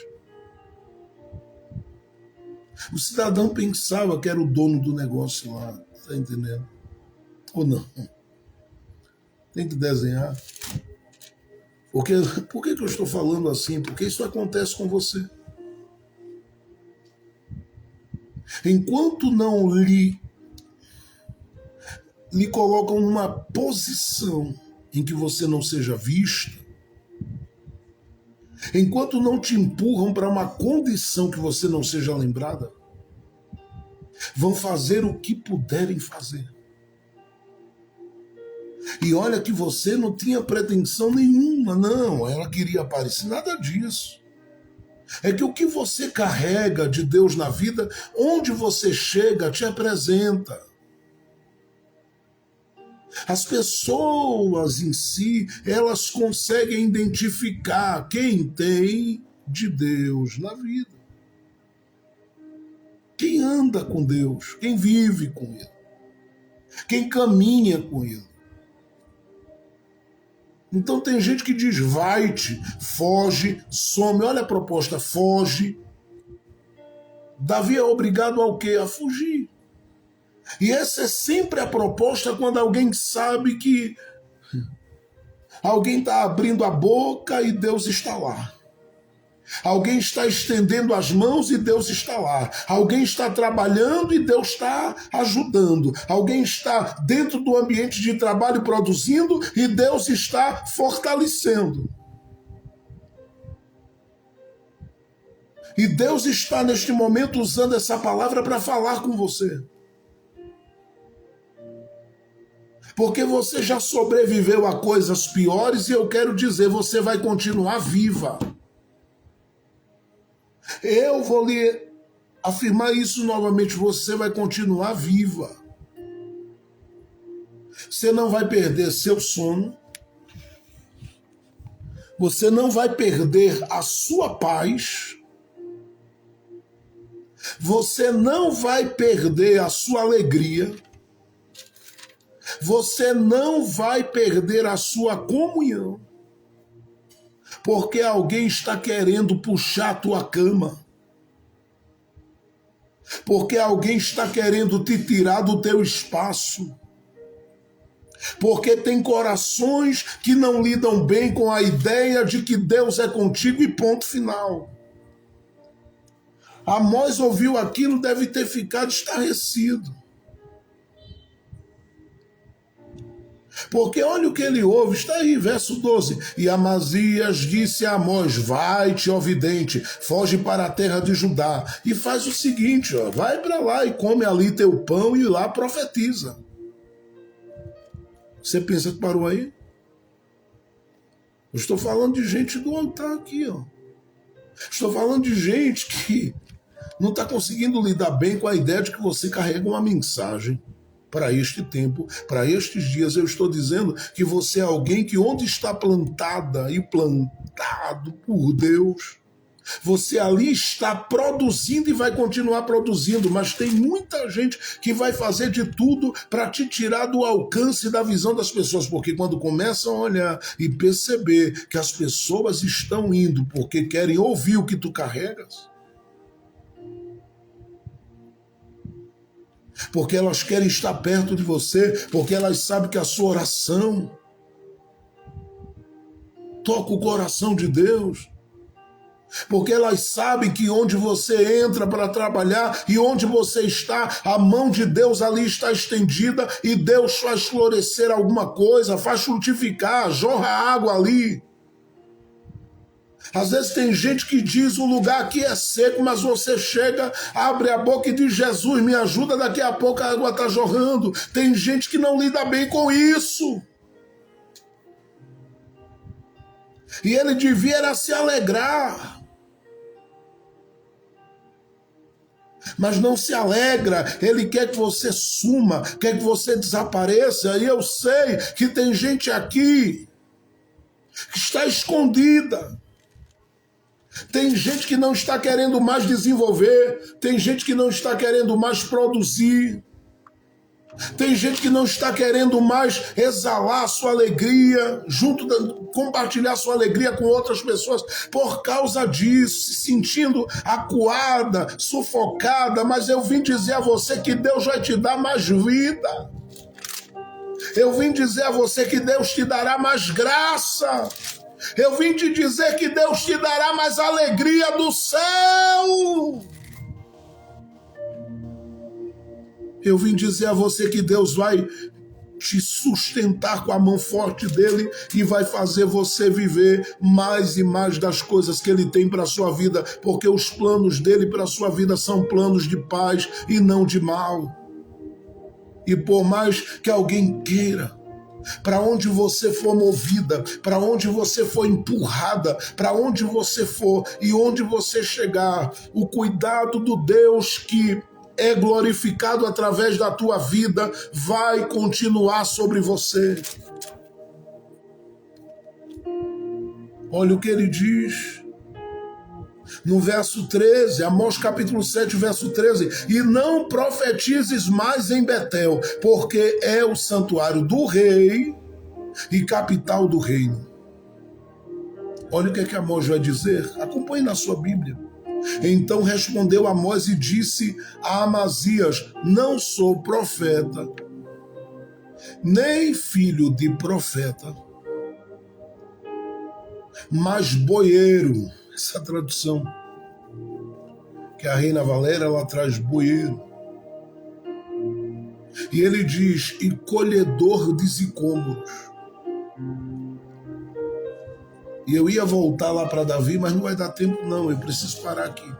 O cidadão pensava que era o dono do negócio lá, tá entendendo? Ou não? Tem que desenhar. Por que eu estou falando assim? Porque isso acontece com você. Enquanto não lhe colocam numa posição em que você não seja vista, enquanto não te empurram para uma condição que você não seja lembrada, vão fazer o que puderem fazer. E olha que você não tinha pretensão nenhuma, não, ela queria aparecer, nada disso. É que o que você carrega de Deus na vida, onde você chega, te apresenta. As pessoas em si, elas conseguem identificar quem tem de Deus na vida. Quem anda com Deus, quem vive com Ele, quem caminha com Ele. Então tem gente que diz, vai-te, foge, some. Olha a proposta, foge. Davi é obrigado ao quê? A fugir. E essa é sempre a proposta quando alguém sabe que alguém está abrindo a boca e Deus está lá. Alguém está estendendo as mãos e Deus está lá. Alguém está trabalhando e Deus está ajudando. Alguém está dentro do ambiente de trabalho produzindo e Deus está fortalecendo. E Deus está neste momento usando essa palavra para falar com você. Porque você já sobreviveu a coisas piores e eu quero dizer, você vai continuar viva. Eu vou lhe afirmar isso novamente, você vai continuar viva. Você não vai perder seu sono. Você não vai perder a sua paz. Você não vai perder a sua alegria. Você não vai perder a sua comunhão. Porque alguém está querendo puxar a tua cama. Porque alguém está querendo te tirar do teu espaço. Porque tem corações que não lidam bem com a ideia de que Deus é contigo e ponto final. Amós ouviu aquilo, deve ter ficado estarrecido. Porque olha o que ele ouve, está aí, verso 12. E Amazias disse a Amós, vai-te, ó vidente, foge para a terra de Judá. E faz o seguinte, ó, vai para lá e come ali teu pão e lá profetiza. Você pensa que parou aí? Eu estou falando de gente do altar aqui, ó. Estou falando de gente que não está conseguindo lidar bem com a ideia de que você carrega uma mensagem. Para este tempo, para estes dias, eu estou dizendo que você é alguém que onde está plantada e plantado por Deus, você ali está produzindo e vai continuar produzindo, mas tem muita gente que vai fazer de tudo para te tirar do alcance da visão das pessoas, porque quando começam a olhar e perceber que as pessoas estão indo porque querem ouvir o que tu carregas, porque elas querem estar perto de você, porque elas sabem que a sua oração toca o coração de Deus, porque elas sabem que onde você entra para trabalhar e onde você está, a mão de Deus ali está estendida e Deus faz florescer alguma coisa, faz frutificar, jorra água ali. Às vezes tem gente que diz o lugar aqui é seco, mas você chega, abre a boca e diz, Jesus, me ajuda, daqui a pouco a água está jorrando. Tem gente que não lida bem com isso. E ele devia era se alegrar. Mas não se alegra, ele quer que você suma, quer que você desapareça. E eu sei que tem gente aqui que está escondida. Tem gente que não está querendo mais desenvolver, tem gente que não está querendo mais produzir, tem gente que não está querendo mais exalar sua alegria, compartilhar sua alegria com outras pessoas por causa disso, se sentindo acuada, sufocada, mas eu vim dizer a você que Deus vai te dar mais vida. Eu vim dizer a você que Deus te dará mais graça. Eu vim te dizer que Deus te dará mais alegria do céu. Eu vim dizer a você que Deus vai te sustentar com a mão forte dele e vai fazer você viver mais e mais das coisas que ele tem para a sua vida, porque os planos dele para a sua vida são planos de paz e não de mal. E por mais que alguém queira, para onde você for movida, para onde você for empurrada, para onde você for e onde você chegar, o cuidado do Deus que é glorificado através da tua vida vai continuar sobre você. Olha o que ele diz no verso 13, Amós capítulo 7, verso 13: e não profetizes mais em Betel, porque é o santuário do rei e capital do reino. Olha o que é que Amós vai dizer, acompanhe na sua Bíblia. Então respondeu Amós e disse a Amazias: não sou profeta, nem filho de profeta, mas boieiro. Essa tradução, que a Reina Valéria, ela traz boieiro. E ele diz: e colhedor de sicômoros. E eu ia voltar lá para Davi, mas não vai dar tempo não, eu preciso parar aqui.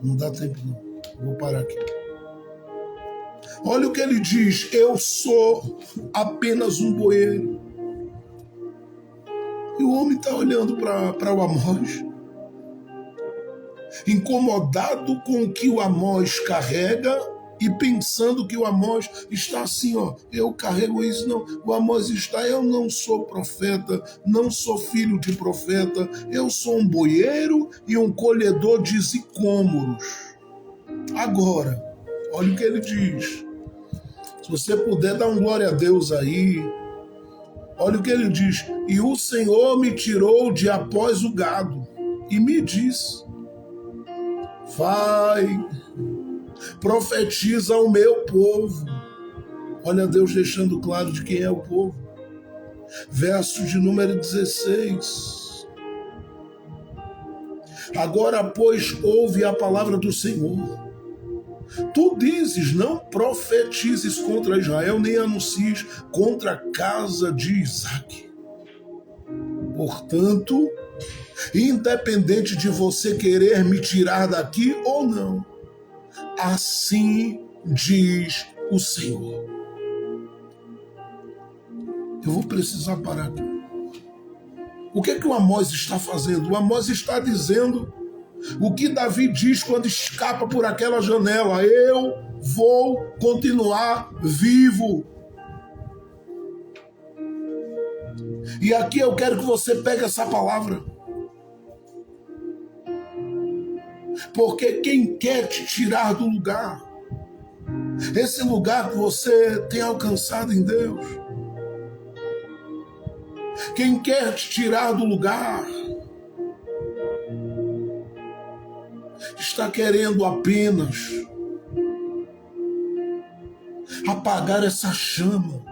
Não dá tempo não, vou parar aqui. Olha o que ele diz: eu sou apenas um boieiro. E o homem está olhando para o Amós, incomodado com o que o Amós carrega e pensando que o Amós está assim, ó, eu carrego isso. Não, o Amós está: eu não sou profeta, não sou filho de profeta, eu sou um boieiro e um colhedor de sicômoros. Agora, olha o que ele diz. Se você puder dar um glória a Deus aí, olha o que ele diz: e o Senhor me tirou de após o gado e me disse: vai, profetiza ao meu povo. Olha Deus deixando claro de quem é o povo. Verso de número 16. Agora, pois, ouve a palavra do Senhor. Tu dizes: não profetizes contra Israel, nem anuncies contra a casa de Isaque. Portanto, independente de você querer me tirar daqui ou não, assim diz o Senhor. Eu vou precisar parar aqui. O que é que o Amós está fazendo? O Amós está dizendo o que Davi diz quando escapa por aquela janela: eu vou continuar vivo. E aqui eu quero que você pegue essa palavra, porque quem quer te tirar do lugar, esse lugar que você tem alcançado em Deus, quem quer te tirar do lugar, está querendo apenas apagar essa chama,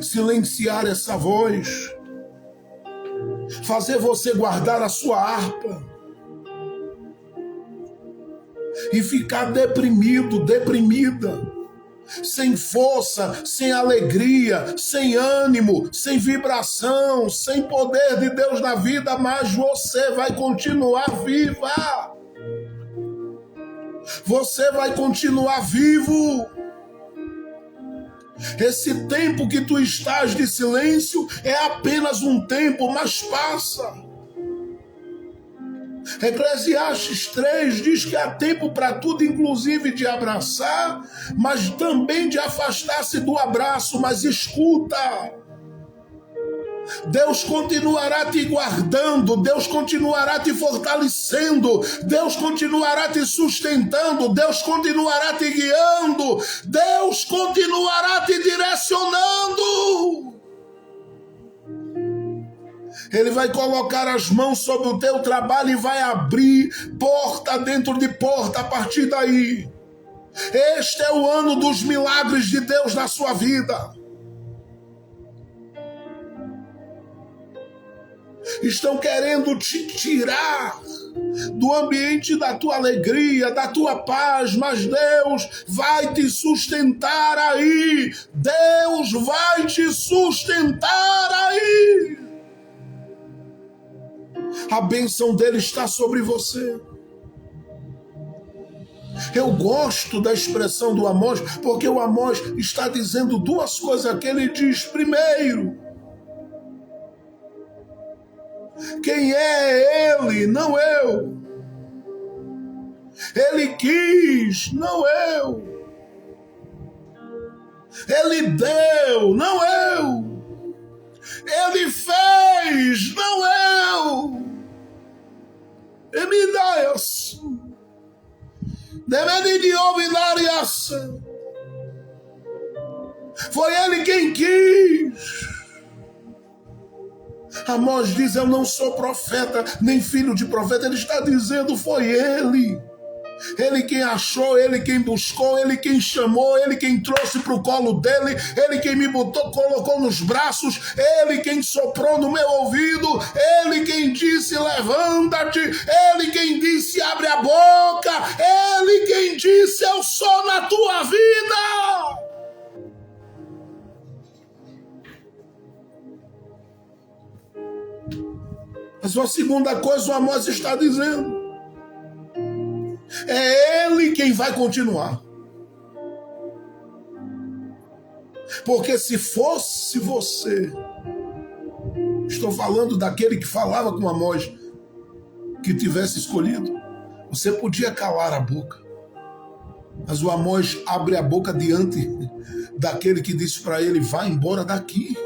silenciar essa voz, fazer você guardar a sua harpa e ficar deprimido, deprimida, sem força, sem alegria, sem ânimo, sem vibração, sem poder de Deus na vida, mas você vai continuar viva. Você vai continuar vivo. Esse tempo que tu estás de silêncio é apenas um tempo, mas passa. Eclesiastes 3 diz que há tempo para tudo, inclusive de abraçar, mas também de afastar-se do abraço. Mas escuta, Deus continuará te guardando, Deus continuará te fortalecendo, Deus continuará te sustentando, Deus continuará te guiando, Deus continuará te direcionando. Ele vai colocar as mãos sobre o teu trabalho e vai abrir porta dentro de porta a partir daí. Este é o ano dos milagres de Deus na sua vida. estão querendo te tirar do ambiente da tua alegria, da tua paz, mas Deus vai te sustentar aí. Deus vai te sustentar aí. A bênção dele está sobre você. Eu gosto da expressão do Amós, porque o Amós está dizendo duas coisas que ele diz. Primeiro, quem é ele, não eu. Ele quis, não eu. Ele deu, não eu. Ele fez, não eu. Ele me dá isso. Deve de ouvir essa. Foi ele quem quis. Amós diz, eu não sou profeta, nem filho de profeta. Ele está dizendo, foi ele. Ele quem achou, ele quem buscou, ele quem chamou, ele quem trouxe para o colo dele, ele quem me botou, colocou nos braços, ele quem soprou no meu ouvido, ele quem disse levanta-te, ele quem disse abre a boca, ele quem disse eu sou na tua vida. Mas a segunda coisa o Amós está dizendo, é ele quem vai continuar. Porque se fosse você, estou falando daquele que falava com Amós, que tivesse escolhido, você podia calar a boca. Mas o Amós abre a boca diante daquele que disse para ele, vai embora daqui.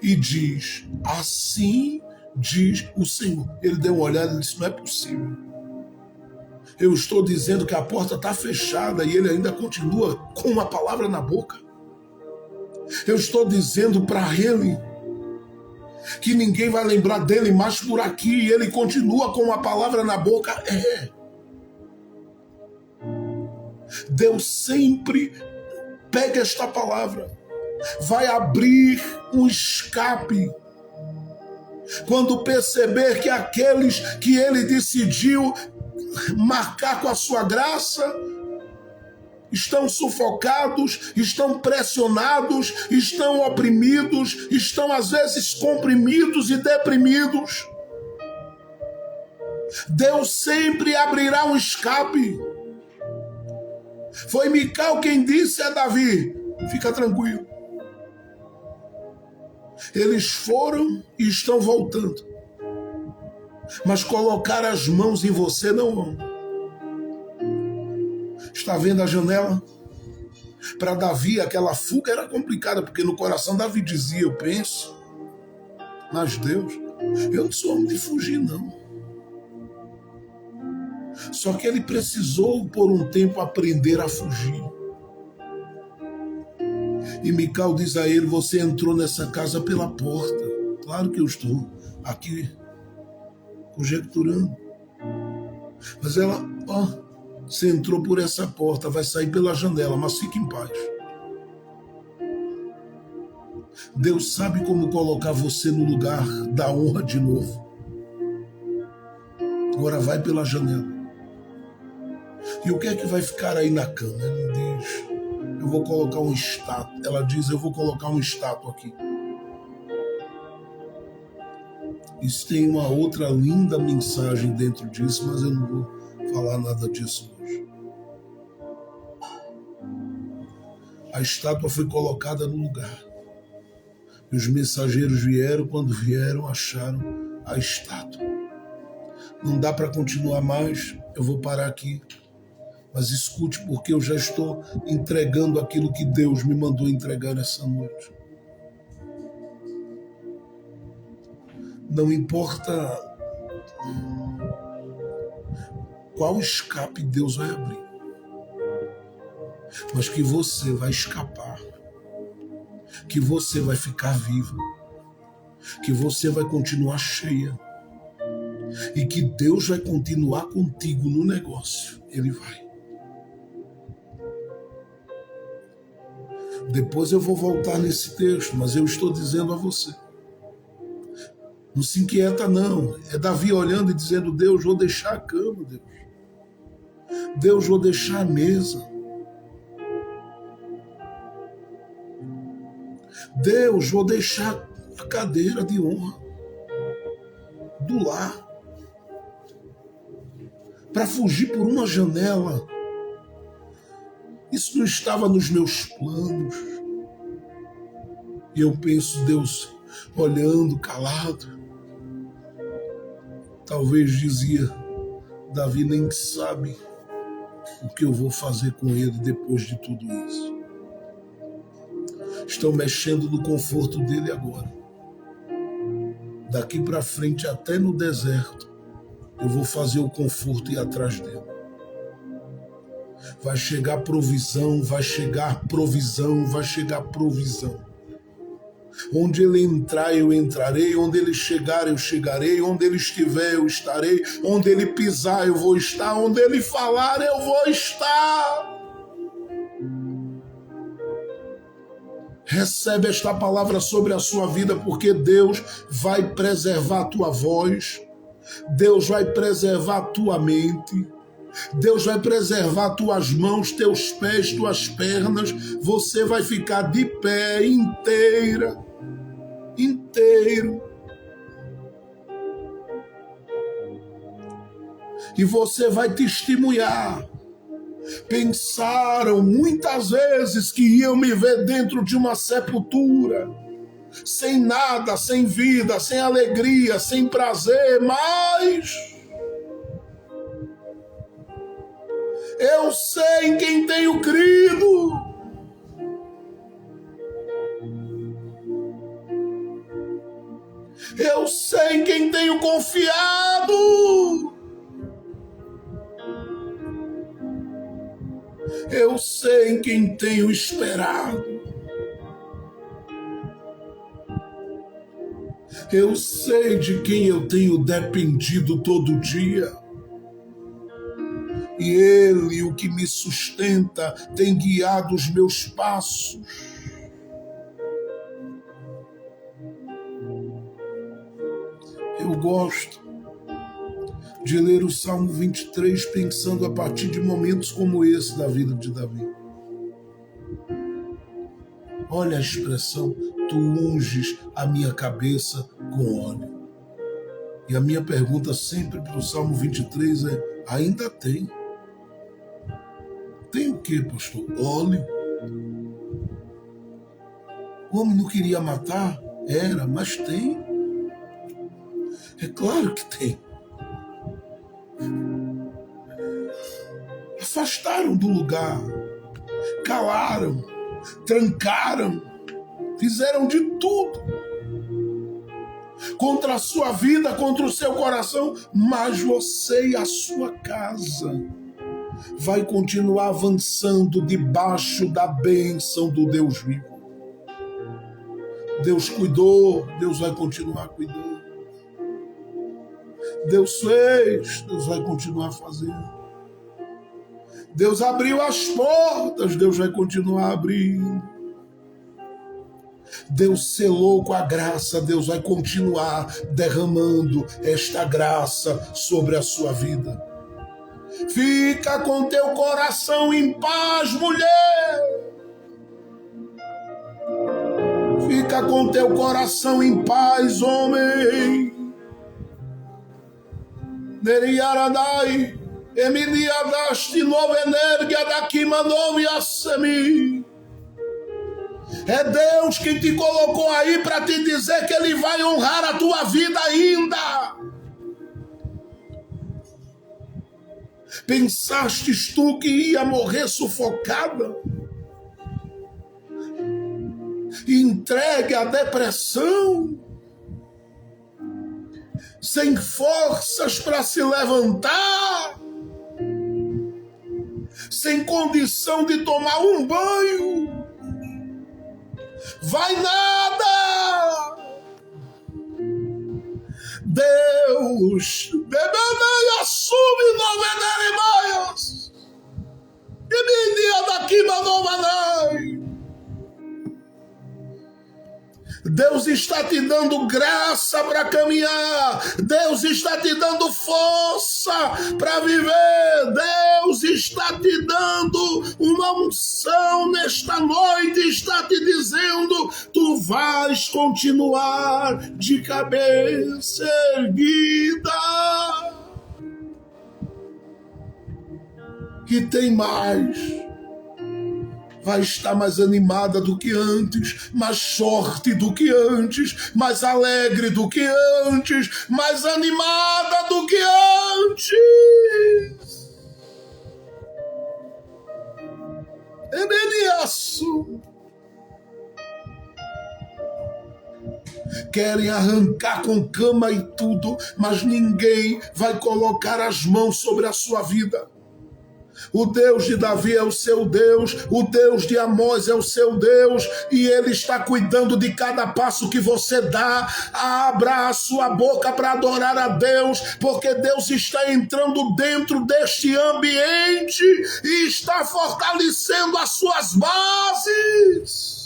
E diz, assim diz o Senhor. Ele deu uma olhada e disse, não é possível. Eu estou dizendo que a porta está fechada e ele ainda continua com uma palavra na boca. Eu estou dizendo para ele que ninguém vai lembrar dele mais por aqui e ele continua com uma palavra na boca. Deus sempre pega esta palavra, vai abrir um escape. Quando perceber que aqueles que ele decidiu marcar com a sua graça estão sufocados, estão pressionados, estão oprimidos, estão às vezes comprimidos e deprimidos, Deus sempre abrirá um escape. Foi Mical quem disse a Davi, fica tranquilo. Eles foram e estão voltando. Mas colocar as mãos em você não vão. Está vendo a janela? Para Davi, aquela fuga era complicada, porque no coração Davi dizia, eu penso, mas Deus, eu não sou homem de fugir, não. Só que ele precisou, por um tempo, aprender a fugir. E Mical diz a ele, você entrou nessa casa pela porta. Claro que eu estou aqui conjecturando. Mas ela, você entrou por essa porta, vai sair pela janela, mas fique em paz. Deus sabe como colocar você no lugar da honra de novo. Agora vai pela janela. E o que é que vai ficar aí na cama? Ele diz, eu vou colocar um estátua. Ela diz, eu vou colocar um estátua aqui. Isso tem uma outra linda mensagem dentro disso, mas eu não vou falar nada disso hoje. A estátua foi colocada no lugar. E os mensageiros vieram, quando vieram, acharam a estátua. Não dá para continuar mais, eu vou parar aqui. Mas escute, porque eu já estou entregando aquilo que Deus me mandou entregar nessa noite. Não importa qual escape Deus vai abrir, mas que você vai escapar, que você vai ficar vivo, que você vai continuar cheia e que Deus vai continuar contigo no negócio. Ele vai. Depois eu vou voltar nesse texto, mas eu estou dizendo a você, Não se inquieta, não. É Davi olhando e dizendo: Deus, vou deixar a cama, Deus. Deus, vou deixar a mesa. Deus, vou deixar a cadeira de honra do lar para fugir por uma janela. Isso não estava nos meus planos. E eu penso, Deus, olhando, calado. Talvez dizia, Davi nem sabe o que eu vou fazer com ele depois de tudo isso. Estão mexendo no conforto dele agora. Daqui para frente, até no deserto, eu vou fazer o conforto ir atrás dele. Vai chegar provisão, vai chegar provisão, vai chegar provisão. Onde ele entrar, eu entrarei. Onde ele chegar, eu chegarei. Onde ele estiver, eu estarei. Onde ele pisar, eu vou estar. Onde ele falar, eu vou estar. Recebe esta palavra sobre a sua vida, porque Deus vai preservar a tua voz. Deus vai preservar a tua mente. Deus vai preservar tuas mãos, teus pés, tuas pernas. Você vai ficar de pé inteiro. E você vai testemunhar. Pensaram muitas vezes que iam me ver dentro de uma sepultura, sem nada, sem vida, sem alegria, sem prazer, mas eu sei em quem tenho crido. Eu sei em quem tenho confiado. Eu sei em quem tenho esperado. Eu sei de quem eu tenho dependido todo dia. E Ele, o que me sustenta, tem guiado os meus passos. Eu gosto de ler o Salmo 23 pensando a partir de momentos como esse da vida de Davi. Olha a expressão, tu unges a minha cabeça com óleo. E a minha pergunta sempre para o Salmo 23 é, ainda tem? Tem o quê, pastor? Óleo? O homem não queria matar? Era, mas tem. É claro que tem. Afastaram do lugar, calaram, trancaram, fizeram de tudo contra a sua vida, contra o seu coração, mas você e a sua casa vai continuar avançando debaixo da bênção do Deus vivo. Deus cuidou, Deus vai continuar cuidando. Deus fez, Deus vai continuar fazendo. Deus abriu as portas, Deus vai continuar abrindo. Deus selou com a graça, Deus vai continuar derramando esta graça sobre a sua vida. Fica com teu coração em paz, mulher. Fica com teu coração em paz, homem. Neriaradai. Emiliadaste nova energia daqui mandou-me a semi. É Deus quem te colocou aí para te dizer que Ele vai honrar a tua vida ainda. Pensastes tu que ia morrer sufocada? Entregue à depressão? Sem forças para se levantar? Sem condição de tomar um banho? Vai nada! Deus, bebenei assume novenerimaias, e me dia daqui manovanei. Deus está te dando graça para caminhar. Deus está te dando força para viver. Deus está te dando uma unção nesta noite. Está te dizendo: tu vais continuar de cabeça erguida. E tem mais. Vai estar mais animada do que antes, mais forte do que antes, mais alegre do que antes, mais animada do que antes. Emeniaço. Querem arrancar com cama e tudo, mas ninguém vai colocar as mãos sobre a sua vida. O Deus de Davi é o seu Deus, o Deus de Amós é o seu Deus, e Ele está cuidando de cada passo que você dá. Abra a sua boca para adorar a Deus, porque Deus está entrando dentro deste ambiente e está fortalecendo as suas bases.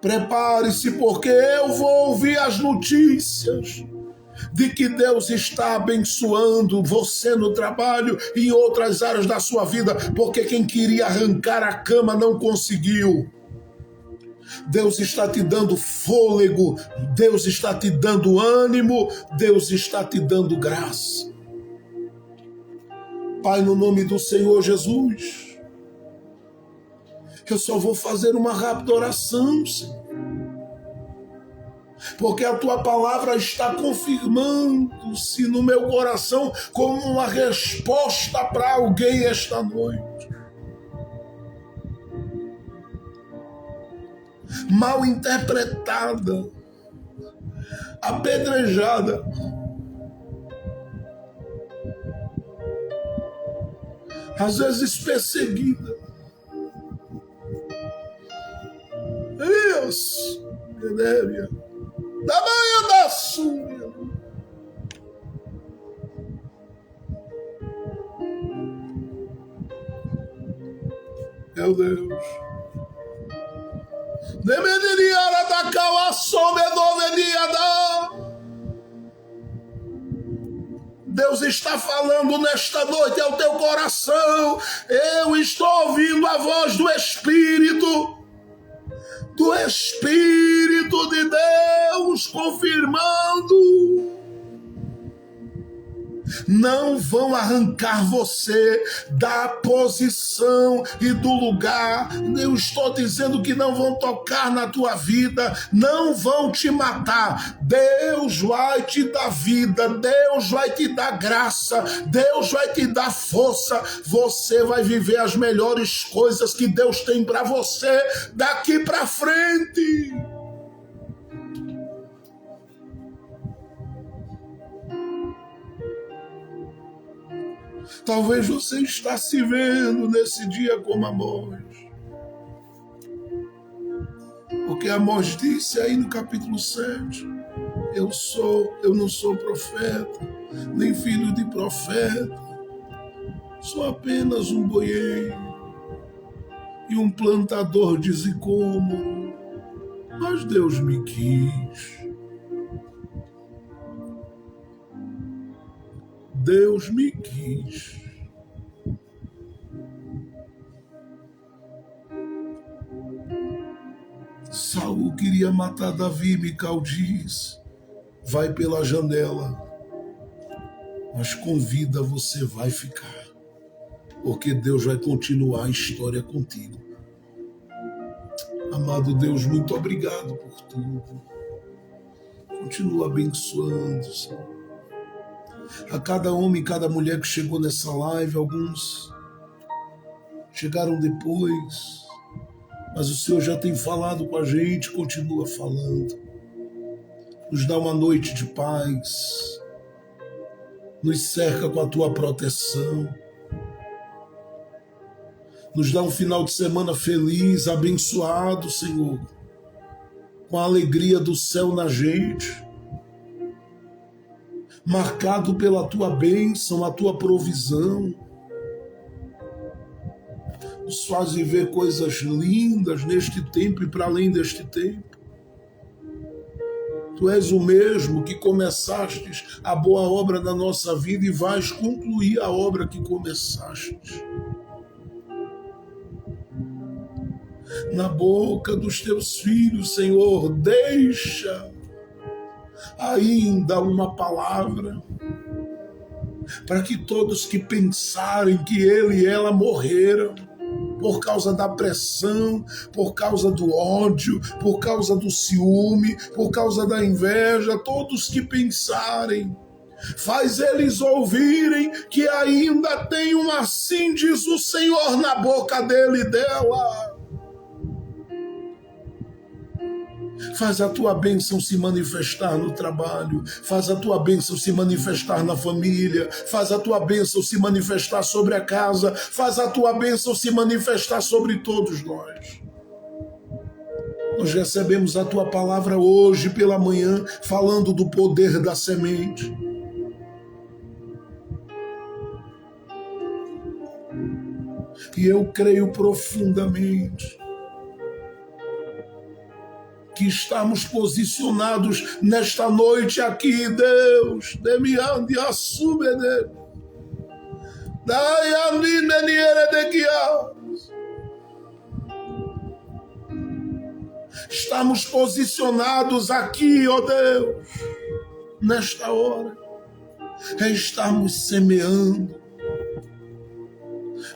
Prepare-se, porque eu vou ouvir as notícias de que Deus está abençoando você no trabalho e em outras áreas da sua vida, porque quem queria arrancar a cama não conseguiu. Deus está te dando fôlego, Deus está te dando ânimo, Deus está te dando graça. Pai, no nome do Senhor Jesus, eu só vou fazer uma rápida oração, Senhor, porque a tua palavra está confirmando-se no meu coração como uma resposta para alguém esta noite. Mal interpretada, apedrejada, às vezes perseguida. Isso, Minéria. Da manhã da sua. Meu Deus. Demederiara da calaçome do. Deus está falando nesta noite ao teu coração. Eu estou ouvindo a voz do Espírito de Deus confirmando. Não vão arrancar você da posição e do lugar. Eu estou dizendo que não vão tocar na tua vida, não vão te matar. Deus vai te dar vida, Deus vai te dar graça, Deus vai te dar força. Você vai viver as melhores coisas que Deus tem para você daqui para frente. Talvez você está se vendo nesse dia como Amós. Porque Amós disse aí no capítulo 7, eu não sou profeta, nem filho de profeta, sou apenas um boieiro e um plantador de sicômoro, mas Deus me quis. Deus me quis. Saul queria matar Davi, Mical diz: vai pela janela, mas com vida você vai ficar, porque Deus vai continuar a história contigo. Amado Deus, muito obrigado por tudo. Continua abençoando, Senhor. A cada homem e cada mulher que chegou nessa live, alguns chegaram depois, mas o Senhor já tem falado com a gente, continua falando. Nos dá uma noite de paz, nos cerca com a tua proteção, nos dá um final de semana feliz, abençoado, Senhor, com a alegria do céu na gente, marcado pela tua bênção, a tua provisão. nos faz viver coisas lindas neste tempo e para além deste tempo. Tu és o mesmo que começastes a boa obra na nossa vida e vais concluir a obra que começastes. Na boca dos teus filhos, Senhor, deixa ainda uma palavra para que todos que pensarem que ele e ela morreram por causa da pressão, por causa do ódio, por causa do ciúme, por causa da inveja, todos que pensarem, faz eles ouvirem que ainda tem um assim diz o Senhor na boca dele e dela. Faz a tua bênção se manifestar no trabalho, faz a tua bênção se manifestar na família, faz a tua bênção se manifestar sobre a casa, faz a tua bênção se manifestar sobre todos nós. Nós recebemos a tua palavra hoje pela manhã, falando do poder da semente. E eu creio profundamente que estamos posicionados nesta noite aqui, Deus. Demiande assumene. Daiandi meniere de guiar. Estamos posicionados aqui, ó Deus, nesta hora. Estamos semeando.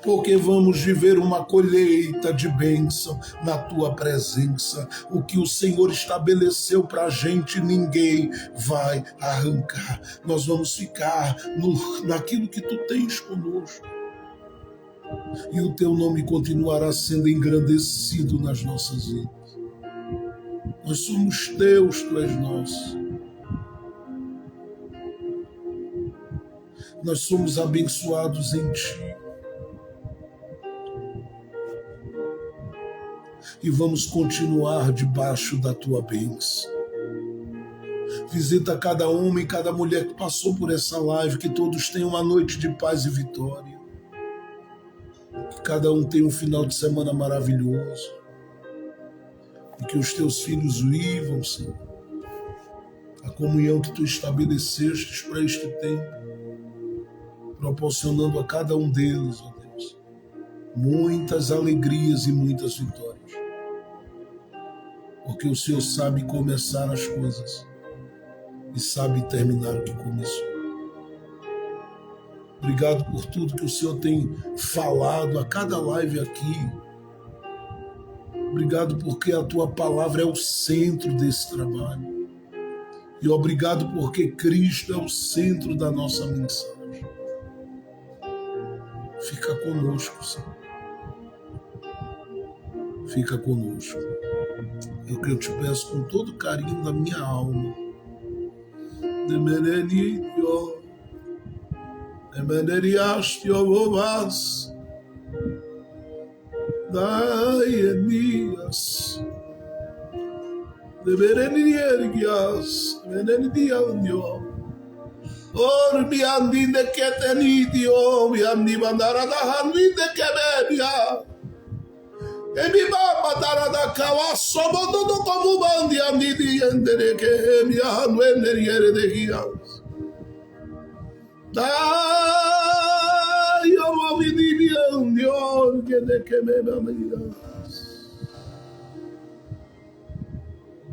Porque vamos viver uma colheita de bênção na tua presença. O que o Senhor estabeleceu para a gente, ninguém vai arrancar. Nós vamos ficar naquilo que tu tens conosco. E o teu nome continuará sendo engrandecido nas nossas vidas. Nós somos teus, tu és nosso. Nós somos abençoados em ti. E vamos continuar debaixo da tua bênção. Visita cada homem e cada mulher que passou por essa live, que todos tenham uma noite de paz e vitória. Que cada um tenha um final de semana maravilhoso. E que os teus filhos vivam, Senhor, a comunhão que tu estabelecestes para este tempo, proporcionando a cada um deles, ó Deus, muitas alegrias e muitas vitórias. Porque o Senhor sabe começar as coisas e sabe terminar o que começou. Obrigado por tudo que o Senhor tem falado a cada live aqui. Obrigado porque a tua palavra é o centro desse trabalho. E obrigado porque Cristo é o centro da nossa mensagem. Fica conosco, Senhor. Fica conosco. É o que eu te peço com todo o carinho da minha alma. Demenenio, demeneriastio vovas, daenias, demeneniergias, demeneniandio, orbiandi de ketenidio, biandi bandara da hanvi de kebebia. Emi baba darada kawa sobodo do como bandi amidi endere que mi anu eneriere de guias. Da yo movi di biandio que de que me amigas.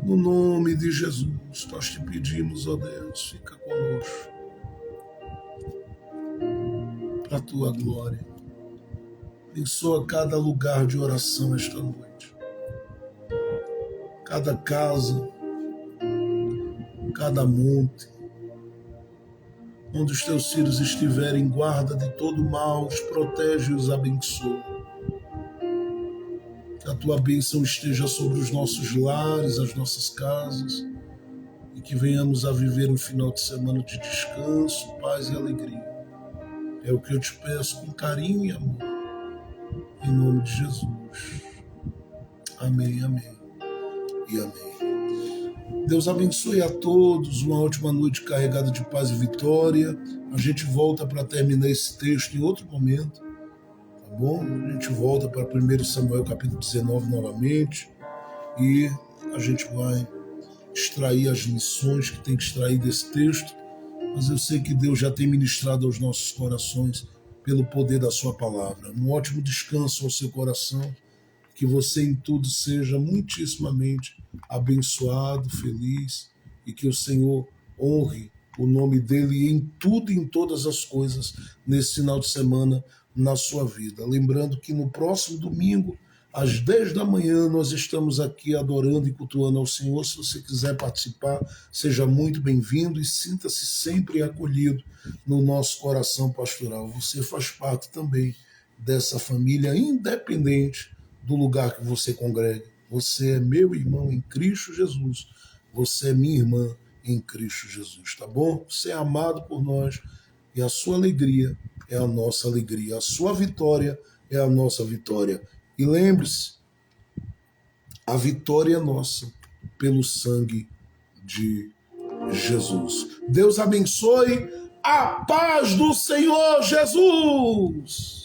No nome de Jesus, nós te pedimos, ó Deus, fica conosco. Para a tua glória. Abençoa cada lugar de oração esta noite. Cada casa, cada monte, onde os teus filhos estiverem, guarda de todo mal, os protege e os abençoa. Que a tua bênção esteja sobre os nossos lares, as nossas casas, e que venhamos a viver um final de semana de descanso, paz e alegria. É o que eu te peço com carinho e amor. Em nome de Jesus. Amém, amém e amém. Deus abençoe a todos. Uma ótima noite carregada de paz e vitória. A gente volta para terminar esse texto em outro momento. Tá bom? A gente volta para 1 Samuel capítulo 19 novamente e a gente vai extrair as lições que tem que extrair desse texto, mas eu sei que Deus já tem ministrado aos nossos corações pelo poder da sua palavra. Um ótimo descanso ao seu coração, que você em tudo seja muitíssimamente abençoado, feliz, e que o Senhor honre o nome dele em tudo e em todas as coisas nesse final de semana na sua vida. Lembrando que no próximo domingo, às 10 da manhã, nós estamos aqui adorando e cultuando ao Senhor. Se você quiser participar, seja muito bem-vindo e sinta-se sempre acolhido no nosso coração pastoral. Você faz parte também dessa família, independente do lugar que você congrega. Você é meu irmão em Cristo Jesus. Você é minha irmã em Cristo Jesus, tá bom? Você é amado por nós e a sua alegria é a nossa alegria. A sua vitória é a nossa vitória. E lembre-se, a vitória é nossa pelo sangue de Jesus. Deus abençoe. A paz do Senhor Jesus!